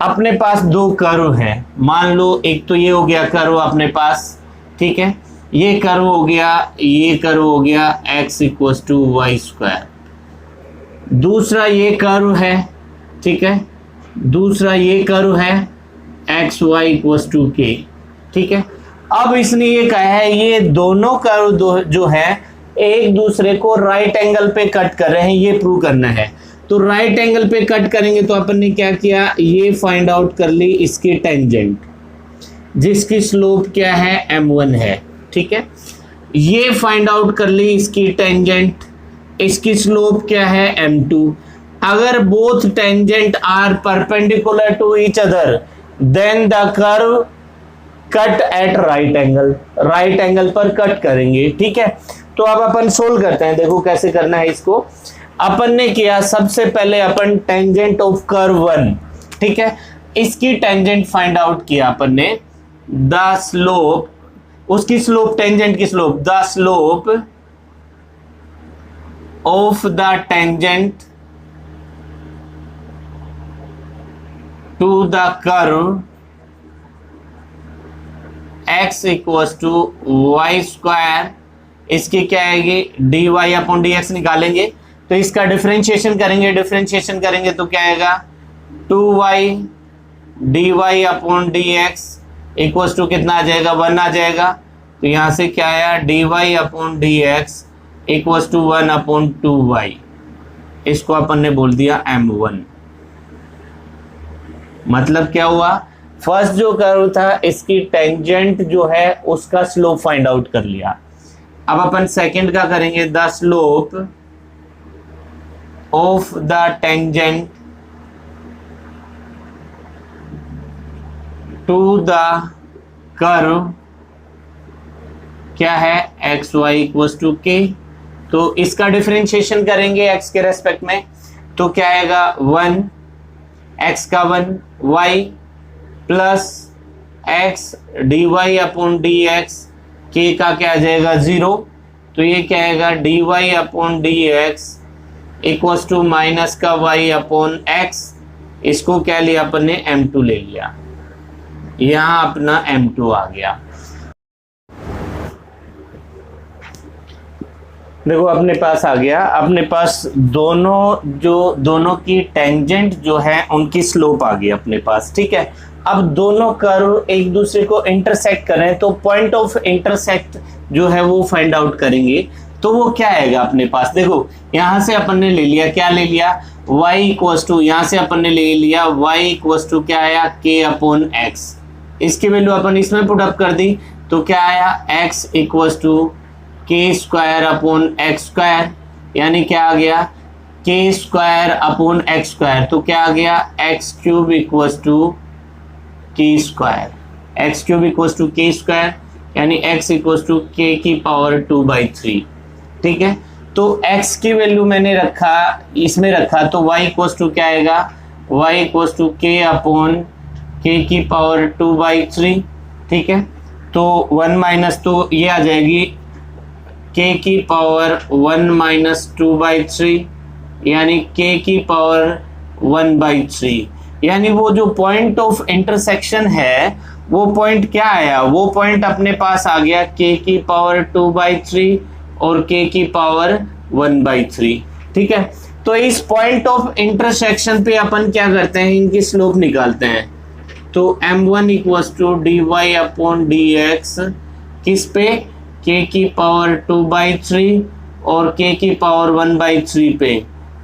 अपने पास दो कर्व हैं, मान लो एक तो ये हो गया कर्व अपने पास, ठीक है, ये कर्व हो गया x equals to y square. दूसरा ये कर्व है, ठीक है, दूसरा ये कर्व है एक्स वाई इक्वल्स टू के। ठीक है, अब इसने ये कहा है ये दोनों कर्व जो है एक दूसरे को राइट एंगल पे कट कर रहे हैं, ये प्रूव करना है। तो राइट एंगल पे कट करेंगे तो अपन ने क्या किया, ये फाइंड आउट कर ली इसकी टेंजेंट, जिसकी स्लोप क्या है m1 है। ठीक है, ये फाइंड आउट कर ली इसकी टेंजेंट, इसकी स्लोप क्या है m2। अगर both tangent are perpendicular to each other then the curve cut at right angle पर कट करेंगे। ठीक है, तो अब अपन सोल्व करते हैं। देखो कैसे करना है इसको। अपन ने किया सबसे पहले अपन टेंजेंट ऑफ कर्व 1, ठीक है, इसकी टेंजेंट फाइंड आउट किया अपन ने, द स्लोप, उसकी स्लोप, टेंजेंट की slope, the slope of the tangent to the curve x equals to y square, इसकी क्या आएगी dy अपॉन dx निकालेंगे, तो इसका डिफरेंशिएशन करेंगे तो क्या आएगा 2y dy upon dx equals to कितना आ जाएगा, 1 आ जाएगा। तो यहां से क्या आया, dy upon dx equals to 1 upon 2y। इसको अपन ने बोल दिया m1। मतलब क्या हुआ, फर्स्ट जो कर्व था इसकी टेंजेंट जो है उसका स्लोप फाइंड आउट कर लिया। अब अपन सेकंड का करेंगे, the slope of the tangent to the curve क्या है, एक्स वाई इक्वल्स टू के। तो इसका डिफरेंशिएशन करेंगे एक्स के रेस्पेक्ट में, तो क्या आएगा 1, एक्स का 1 y plus x d y upon d x, के का क्या आ जाएगा 0। तो ये क्या आएगा d y upon d x equals to minus का वाई अपॉन एक्स। इसको क्या लिया अपन ने, m2 ले लिया, यहां अपना m2 आ गया। देखो अपने पास आ गया, अपने पास दोनों की टेंजेंट जो है उनकी स्लोप आ गई अपने पास, ठीक है। अब दोनों कर्व एक दूसरे को इंटरसेक्ट करें तो पॉइंट ऑफ इंटरसेक्ट जो है वो फाइंड आउट करेंगे। तो वो क्या आएगा अपने पास, देखो यहां से अपन ने ले लिया, क्या ले लिया, y इक्वल्स टू, यहां से अपन ने ले लिया y इक्वल्स टू क्या आया, k अपॉन x। इसकी वैल्यू अपन इसमें पुट अप कर दी, तो क्या आया x equals to k square upon x square, यानी क्या आ गया k square upon x square. तो क्या आ गया x cube equals to k square, x cube equals to k square, यानी x इक्वल्स टू k की पावर 2/3, ठीक है। तो x की वैल्यू मैंने रखा, इसमें रखा, तो y इक्वल्स टू क्या आएगा, y equals to k upon k की पावर 2/3, ठीक है। तो 1 माइनस, तो ये आ जाएगी k की पावर 1 माइनस 2/3, यानी k की पावर 1/3। यानी वो जो पॉइंट ऑफ इंटरसेक्शन है वो पॉइंट क्या आया, वो पॉइंट अपने पास आ गया k की पावर 2/3 और k की पावर 1/3, ठीक है। तो इस पॉइंट ऑफ इंटरसेक्शन पे अपन क्या करते हैं, इनकी स्लोप निकालते हैं। तो m1 equals to d y upon d x, किस पे, k की पावर 2/3 और k की पावर 1/3 पे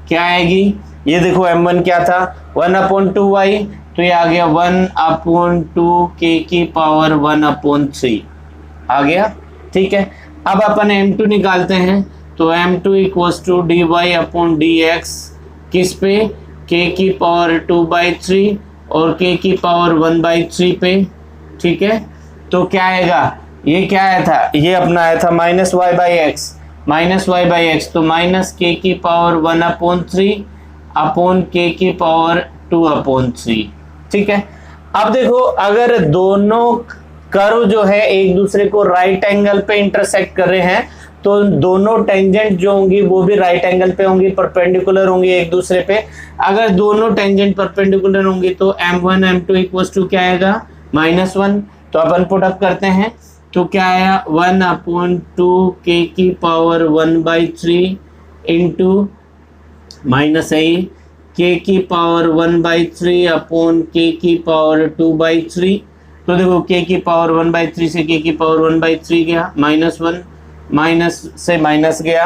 क्या आएगी, ये देखो m1 क्या था 1 अपॉन 2y, तो ये आ गया 1 अपॉन 2 k की पावर 1/3 आ गया, ठीक है। अब अपन m2 निकालते हैं, तो m2 equals to d y upon d x, किस पे, k की पावर 2/3 और k की पावर 1/3 पे, ठीक है। तो क्या आएगा, ये क्या आया था, ये अपना आया था माइनस वाई बाई एक्स, तो माइनस k की पावर 1/3 अपॉन k की पावर 2/3, ठीक है। अब देखो अगर दोनों कर्व जो है एक दूसरे को राइट एंगल पे इंटरसेक्ट कर रहे हैं तो दोनों टेंजेंट जो होंगी वो भी राइट एंगल पे होंगी, परपेंडिकुलर होंगी एक दूसरे पे। अगर दोनों टेंजेंट परपेंडिकुलर होंगी तो m1 m2 इक्वल्स टू क्या आएगा, -1। तो अपन पुट अप करते हैं, तो क्या आया 1 अपॉन 2 k की पावर 1/3 इंटू माइनस है k की पावर 1/3 अपॉन k की पावर 2/3। तो देखो k की पावर 1/3 से k की पावर 1/3 गया, -1, माइनस से माइनस गया,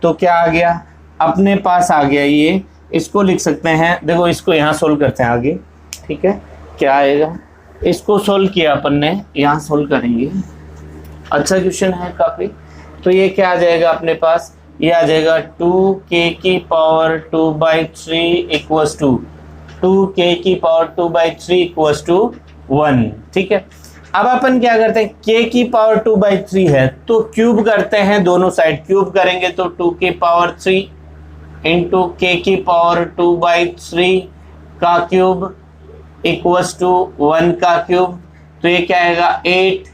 तो क्या आ गया अपने पास आ गया, ये इसको लिख सकते हैं। देखो इसको यहाँ सोल्व करते हैं आगे, ठीक है। क्या आएगा, इसको सोल्व किया अपन ने, यहाँ सोल्व करेंगे, अच्छा क्वेश्चन है काफी। तो ये क्या आ जाएगा अपने पास, ये आ जाएगा 2k की पावर 2/3 इक्वल्स टू 2k की पावर 2/3 इक्वल्स टू 1, ठीक है। अब अपन क्या करते हैं, k की पावर 2/3 है तो क्यूब करते हैं, दोनों साइड क्यूब करेंगे, तो 2 की पावर 3 इंटू k की पावर 2/3 का क्यूब इक्वल्स टू 1 का क्यूब। तो ये क्या आएगा 8,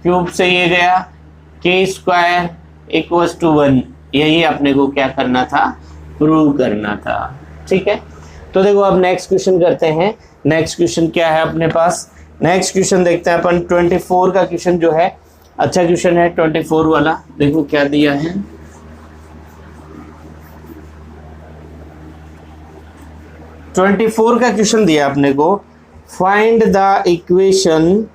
क्यूब से ये गया k स्क्वायर इक्वल्स टू 1। यही अपने को क्या करना था, प्रूव करना था, ठीक है। तो देखो अब नेक्स्ट क्वेश्चन करते हैं। नेक्स्ट क्वेश्चन क्या है अपने पास, नेक्स्ट क्वेश्चन देखते हैं अपन 24 का क्वेश्चन जो है, अच्छा क्वेश्चन है 24 वाला। देखो क्या दिया है, ट्वेंटी फोर का क्वेश्चन दिया अपने को, find the equation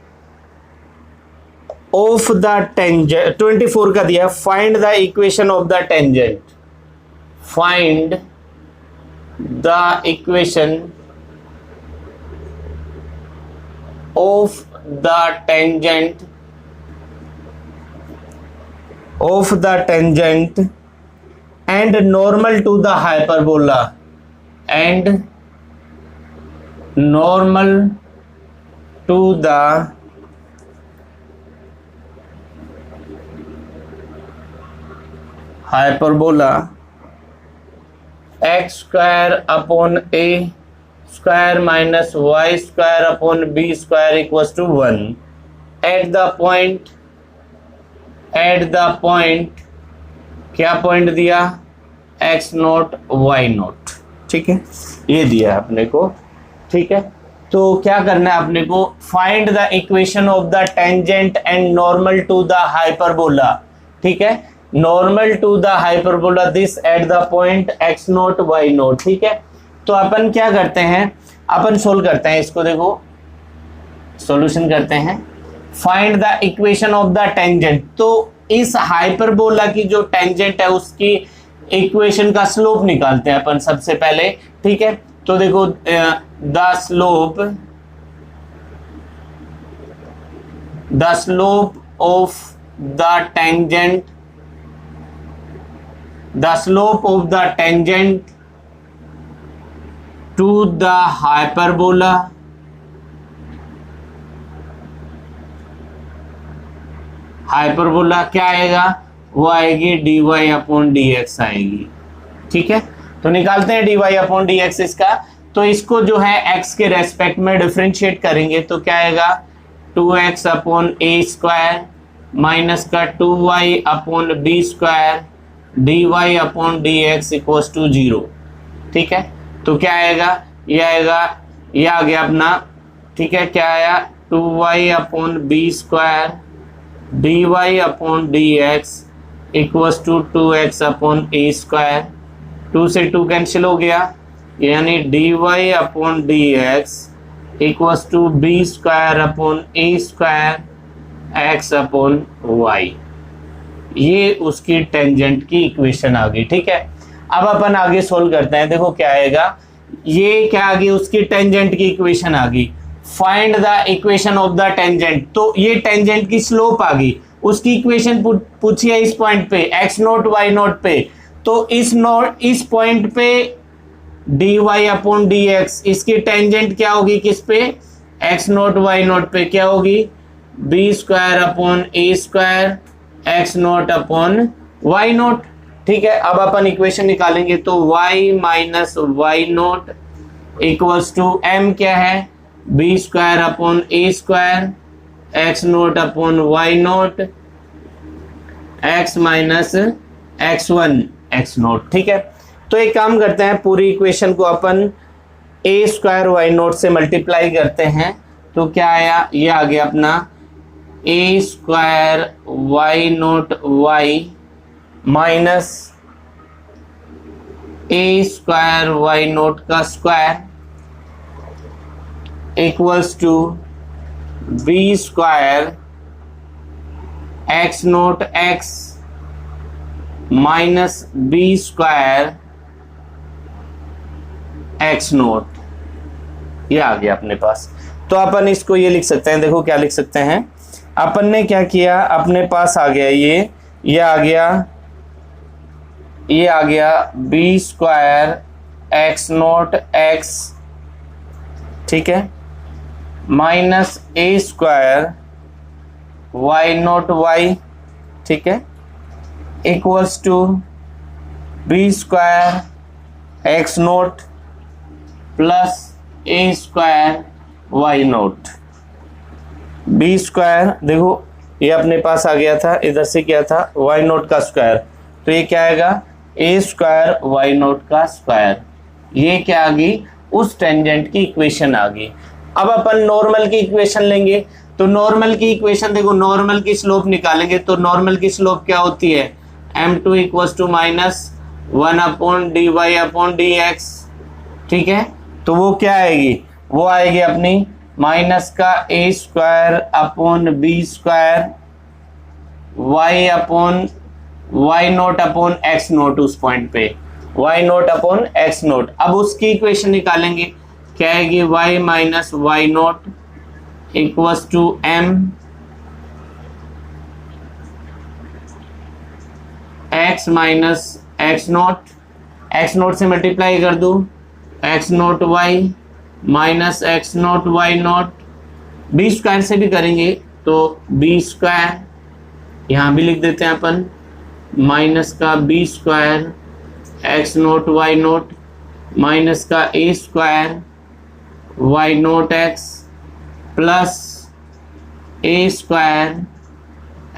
of the tangent, 24 का दिया, find the equation of the tangent, find the equation of the tangent and normal to the hyperbola and normal to the hyperbola x square upon a square minus y square upon b square equals to 1 at the point क्या point दिया, x naught y naught, ठीक है, ये दिया है अपने को, ठीक है। तो क्या करना है अपने को, find the equation of the tangent and normal to the hyperbola, ठीक है, normal to the hyperbola this at the point x naught y naught, ठीक है। तो अपन क्या करते हैं, अपन सोल्व करते हैं इसको, देखो सॉल्यूशन करते हैं, find the equation of the tangent, तो इस हाइपरबोला की जो टेंजेंट है उसकी इक्वेशन का स्लोप निकालते हैं अपन सबसे पहले, ठीक है। तो देखो the slope of the tangent to the hyperbola क्या आएगा, वो आएगी dy अपॉन dx आएगी, ठीक है। तो निकालते हैं dy अपॉन dx इसका, तो इसको जो है x के रेस्पेक्ट में डिफरेंशिएट करेंगे तो क्या आएगा 2x upon a square minus का 2y upon b square dy upon dx equals to 0, ठीक है। तो क्या आएगा, ये आएगा, ये आ गया अपना, ठीक है, क्या आया 2y upon b square dy upon dx equals to 2x upon a square, 2 से 2 कैंसिल हो गया, यानी dy upon dx equals to b square upon a square x upon y, ये उसकी टेंजेंट की इक्वेशन आ गई, ठीक है। अब अपन आगे सोल्व करते हैं, देखो क्या आएगा, ये क्या आ गई, उसकी टेंजेंट की इक्वेशन आ गई, find the equation of the tangent, तो ये टेंजेंट की स्लोप आ गई, उसकी इक्वेशन पूछी है इस पॉइंट पे x नोट y नोट पे, तो इस पॉइंट पे dy अपॉन dx, इसकी टेंजेंट क्या होगी किस पे, x नोट y नोट पे, क्या होगी b square upon a square x naught upon y naught, ठीक है। अब अपन इक्वेशन निकालेंगे तो y minus y naught equals to m क्या है b square upon a square x naught upon y naught x minus x1 x naught, ठीक है। तो एक काम करते हैं, पूरी इक्वेशन को अपन a स्क्वायर y नोट से मल्टीप्लाई करते हैं, तो क्या आया, ये आ गया अपना a square y note y minus a square y nought का square equals to b square x note x minus b square x nought, ये आ गया अपने पास। तो अपन इसको ये लिख सकते हैं, देखो क्या लिख सकते हैं, अपन ने क्या किया, अपने पास आ गया ये आ गया b square x note x, ठीक है, minus a square y note y, ठीक है, equals to b square x naught plus a square y naught, b square देखो ये अपने पास आ गया था, इधर से क्या था y नोट का स्क्वायर, तो ये क्या आएगा a स्क्वायर y नोट का स्क्वायर, ये क्या आ गई, उस टेंजेंट की इक्वेशन आ गई। अब अपन नॉर्मल की इक्वेशन लेंगे, तो नॉर्मल की इक्वेशन देखो, नॉर्मल की स्लोप निकालेंगे, तो नॉर्मल की स्लोप क्या होती है, m2 equals to minus 1 upon dy upon dx, ठीक है। तो वो क्या आएगी, वो आएगी अपनी माइनस का a square upon b square y upon y naught upon x naught उस पॉइंट पे, y naught upon x naught. अब उसकी इक्वेशन निकालेंगे, क्या आएगी y minus y naught equals to m x minus x naught से multiply कर दूं x naught y minus x naught y naught, b square से भी करेंगे तो बी स्क्वायर यहाँ भी लिख देते हैं अपन, माइनस का B square x naught Y naught minus का A square Y naught X plus A square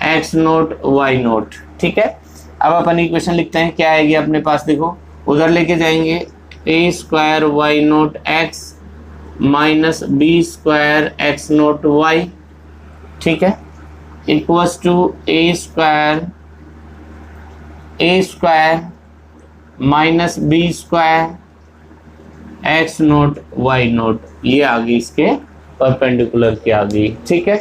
x naught Y naught. ठीक है, अब अपन इक्वेशन लिखते हैं, क्या आएगी अपने पास, देखो उधर लेके जाएंगे, A square Y naught X minus B square x naught Y, ठीक है, equals to A square minus B square x naught Y naught, ये आ गई इसके परपेंडिकुलर की आ गई। ठीक है,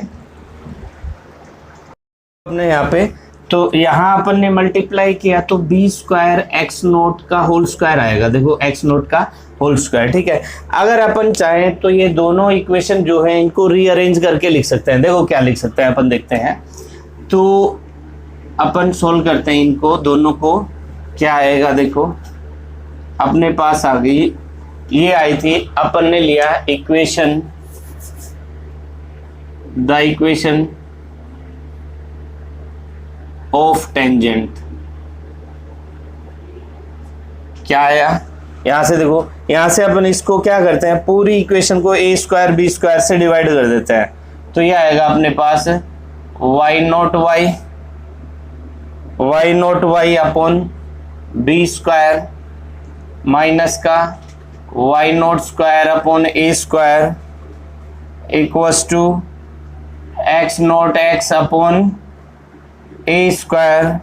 अपने यहाँ पे तो यहाँ अपन ने मल्टीप्लाई किया तो बी स्क्वायर एक्स नोट का होल स्क्वायर आएगा, देखो एक्स नोट का होल स्क्वायर। ठीक है, अगर अपन चाहें तो ये दोनों इक्वेशन जो है इनको रीअरेंज करके लिख सकते हैं। देखो क्या लिख सकते हैं अपन, देखते हैं तो अपन सोल्व करते हैं इनको दोनों को, क्या आएगा, देखो अपने पास आ गई, ये आई थी, अपन ने लिया equation, the equation of tangent, क्या आया, यहां से देखो, यहां से अपन इसको क्या करते हैं, पूरी इक्वेशन को ए स्क्वायर बी स्क्वायर से डिवाइड कर देते हैं, तो ये आएगा अपने पास y note y upon b square minus का y note square upon a square equals to x note x upon a square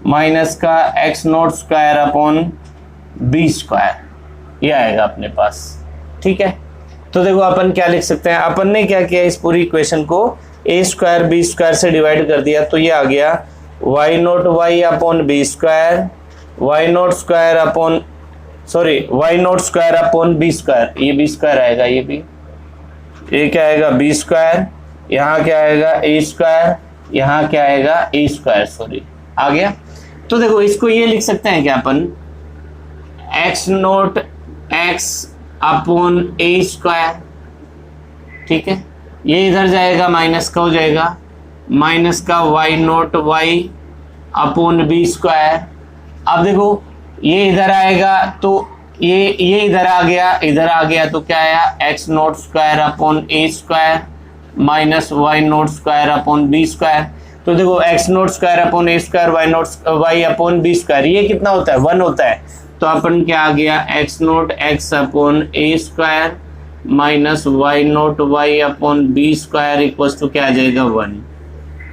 minus का x nought square upon b square, ये आएगा अपने पास। ठीक है, तो देखो अपन क्या लिख सकते हैं, अपन ने क्या किया, इस पूरी इक्वेशन को ए स्क्वायर बी स्क्वायर से डिवाइड कर दिया, तो ये आ गया y note y upon b square, Y note square upon b square, ये बी स्क्वायर आएगा, ये भी, ये क्या आएगा बी स्क्वायर, यहाँ क्या आएगा ए स्क्वायर, यहाँ क्या आएगा ए स्क्वायर, आ गया। तो देखो इसको ये लिख सकते हैं क्या अपन, x note x upon a square, ठीक है, ये इधर जाएगा माइनस का हो जाएगा, माइनस का y note y upon b square. अब देखो ये इधर आएगा तो ये इधर आ गया तो क्या आया, x nought square upon a square minus y note square upon b square. तो देखो x nought square upon a square y upon b square, ये कितना होता है, 1 होता है, तो अपन क्या आ गया, x note x upon a square minus y note y upon b square equals to क्या आ जाएगा 1।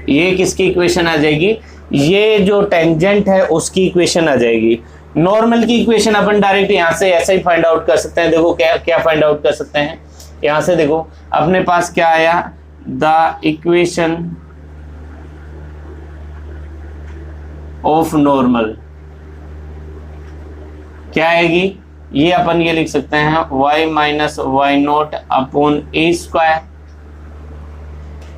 ये किसकी इक्वेशन आ जाएगी, ये जो टेंजेंट है उसकी इक्वेशन आ जाएगी। नॉर्मल की इक्वेशन अपन डायरेक्ट यहाँ से ऐसे ही फाइंड आउट कर सकते हैं। देखो क्या फाइंड आउट कर सकते हैं, यहाँ से देखो अपने पास क्या आया, द इक्वेशन ऑफ नॉर्मल क्या आएगी, ये अपन ये लिख सकते हैं y minus y note upon a square,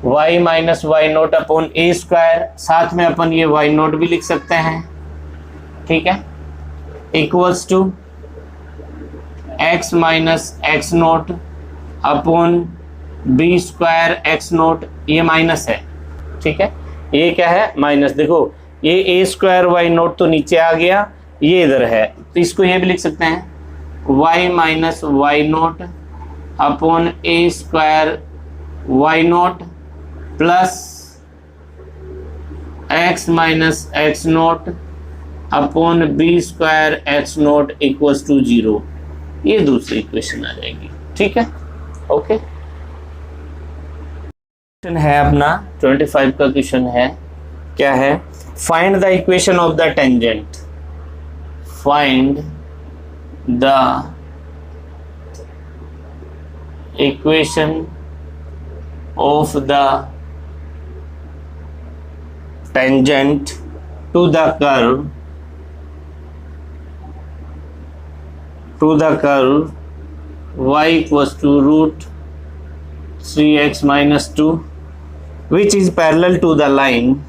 y minus y note upon a square, साथ में अपन ये y नोट भी लिख सकते हैं, ठीक है, equals to x minus x naught upon b square x naught, ये माइनस है, ठीक है, ये क्या है माइनस। देखो ये ए स्क्वायर वाई नोट तो नीचे आ गया, ये इधर है, तो इसको ये भी लिख सकते हैं y minus y note upon a square Y naught plus x minus x naught upon b square x naught equals to 0, ये दूसरी इक्वेशन आ जाएगी। ठीक है, ओके। क्वेश्चन है अपना 25 का क्वेश्चन है, क्या है, find the equation of the tangent, find the equation of the tangent to the curve y equals to root 3x minus 2, which is parallel to the line,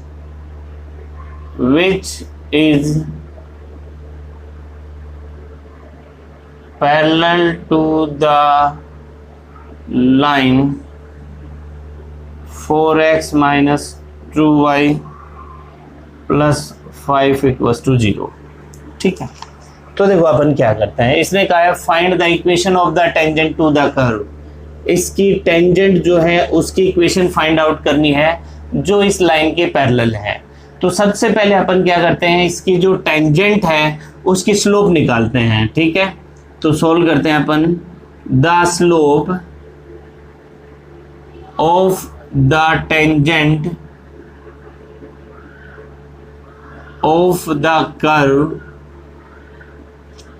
which is parallel to the line 4x minus 2y plus 5 equals to 0। ठीक है, तो देखो अपन क्या करते हैं, इसने कहा है find the equation of the tangent to the curve. इसकी टेंजेंट जो है उसकी इक्वेशन फाइंड आउट करनी है जो इस लाइन के पैरेलल है। तो सबसे पहले अपन क्या करते हैं, इसकी जो टेंजेंट है उसकी स्लोप निकालते हैं। ठीक है, तो सोल्व करते हैं अपन। The slope of the tangent of the curve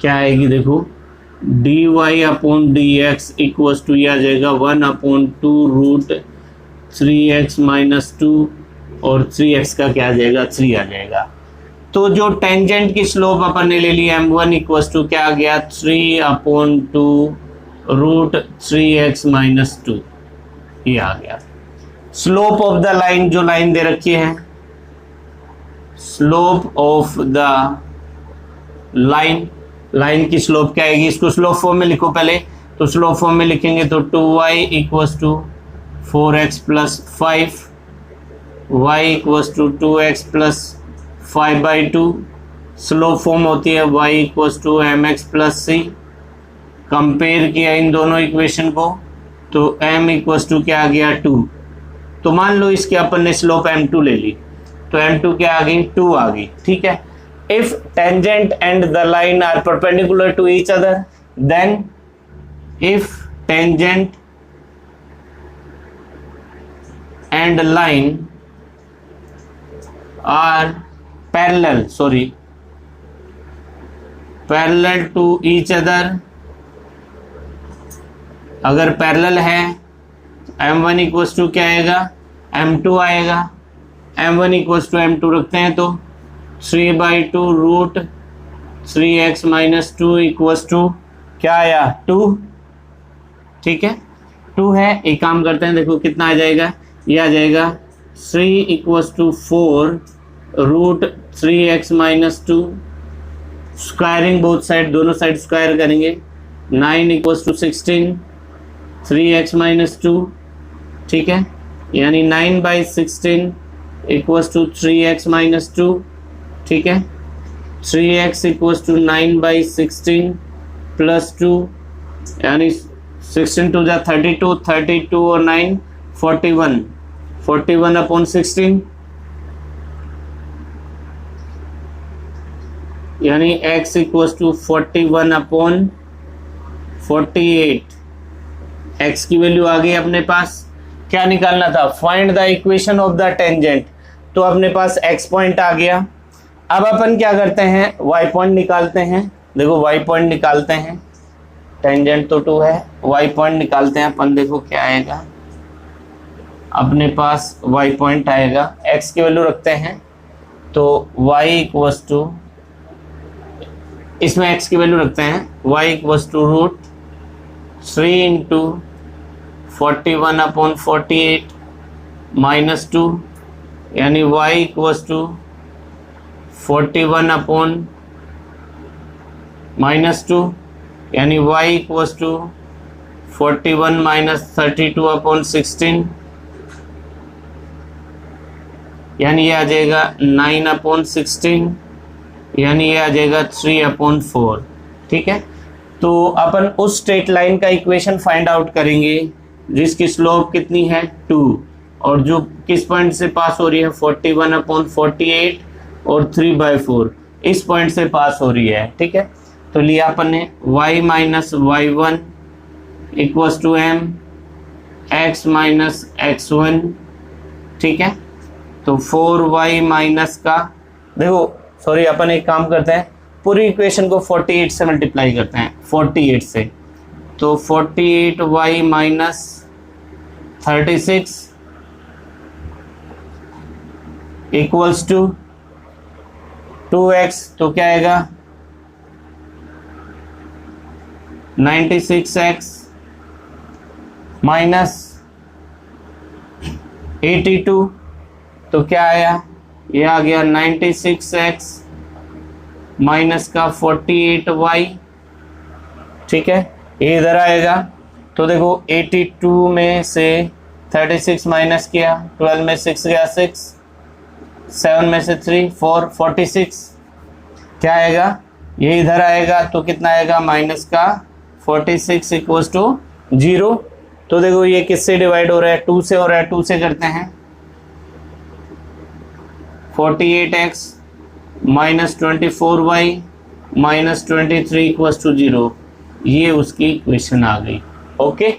क्या आएगी, देखो d y upon d x equals to, यह आ जाएगा 1/2 रूट 3x माइनस 2 और 3x का क्या आ जाएगा, 3 आ जाएगा। तो जो टेंजेंट की स्लोप अपन ने ले ली m1 इक्वल्स टू क्या आ गया, 3/2 रूट 3x माइनस 2, ये आ गया। स्लोप ऑफ द लाइन, जो लाइन दे रखी है, slope of the line, line की स्लोप क्या आएगी, इसको स्लोप फॉर्म में लिखो पहले। तो स्लोप फॉर्म में लिखेंगे तो 2y equals to 4x plus 5, y equals to 2x plus 5/2। Slope form होती है y equals to mx plus c। Compare किया इन दोनों इक्वेशन को तो m इक्वल्स टू क्या आ गया, 2। तो मान लो इसके अपन ने स्लोप m2 ले ली, तो m2 क्या आ गई, 2 आ गई। ठीक है, if tangent and the line are perpendicular to each other, then if tangent and line are parallel to each other, अगर पैरेलल है m1 इक्वल्स टू क्या आएगा, m2 आएगा। m1 इक्वल्स टू m2 रखते हैं तो 3/2 root 3x minus 2 equals to क्या आया, 2। ठीक है, 2 है। एक काम करते हैं, देखो कितना आ जाएगा, ये आ जाएगा 3 equals to 4 root 3x minus 2। Squaring both side, दोनों साइड स्क्वायर करेंगे। 9 इक्वल्स टू 16 3x माइनस 2। ठीक है, यानी 9/16 इक्वल्स टू 3x माइनस 2। ठीक है, 3x इक्वल्स टू 9/16 प्लस 2, यानी 16 टू जा 32, 32 और 9 41, 41/16, यानी x इक्वल्स टू 41/48। x की वैल्यू आ गई अपने पास। क्या निकालना था, find the equation of the tangent. तो अपने पास x पॉइंट आ गया। अब अपन क्या करते हैं, y पॉइंट निकालते हैं। देखो y पॉइंट निकालते हैं, टेंजेंट तो 2 है, y पॉइंट निकालते हैं अपन। देखो क्या आएगा, अपने पास y पॉइंट आएगा, x की वैल्यू रखते हैं तो y इक्वल्स टू, इसमें x की वैल्यू रखते हैं, y equals to root 3 into 41/48 minus 2, यानी y इक्वल्स टू 41 माइनस 2, यानी y इक्वल्स टू 41 माइनस 32/16, यानी ये आ जाएगा 9/16, यानी ये आ जाएगा 3/4। ठीक है, तो अपन उस स्ट्रेट लाइन का इक्वेशन फाइंड आउट करेंगे जिसकी स्लोप कितनी है, 2, और जो किस पॉइंट से पास हो रही है, 41/48 और 3/4 इस पॉइंट से पास हो रही है। ठीक है, तो लिया अपन ने y minus y1 equals to m x minus x1। ठीक है, तो 4y माइनस का, देखो सॉरी अपन एक काम करते हैं, पूरी इक्वेशन को 48 से मल्टीप्लाई करते हैं, 48 से, तो 48y minus 36 equals to 2x, तो क्या आएगा 96x माइनस 82, तो क्या आया, ये आ गया 96x माइनस का 48y। ठीक है, ये इधर आएगा, तो देखो 82 में से 36 माइनस किया, 12 में 6 गया 6, 7 में से 3 4, 46, क्या आएगा, ये इधर आएगा, तो कितना आएगा माइनस का 46 इक्वल्स टू 0। तो देखो ये किससे डिवाइड हो रहा है, 2 से हो रहा है, 2 से करते हैं, 48x minus 24y minus 23 equals to 0, ये उसकी इक्वेशन आ गई। ओके।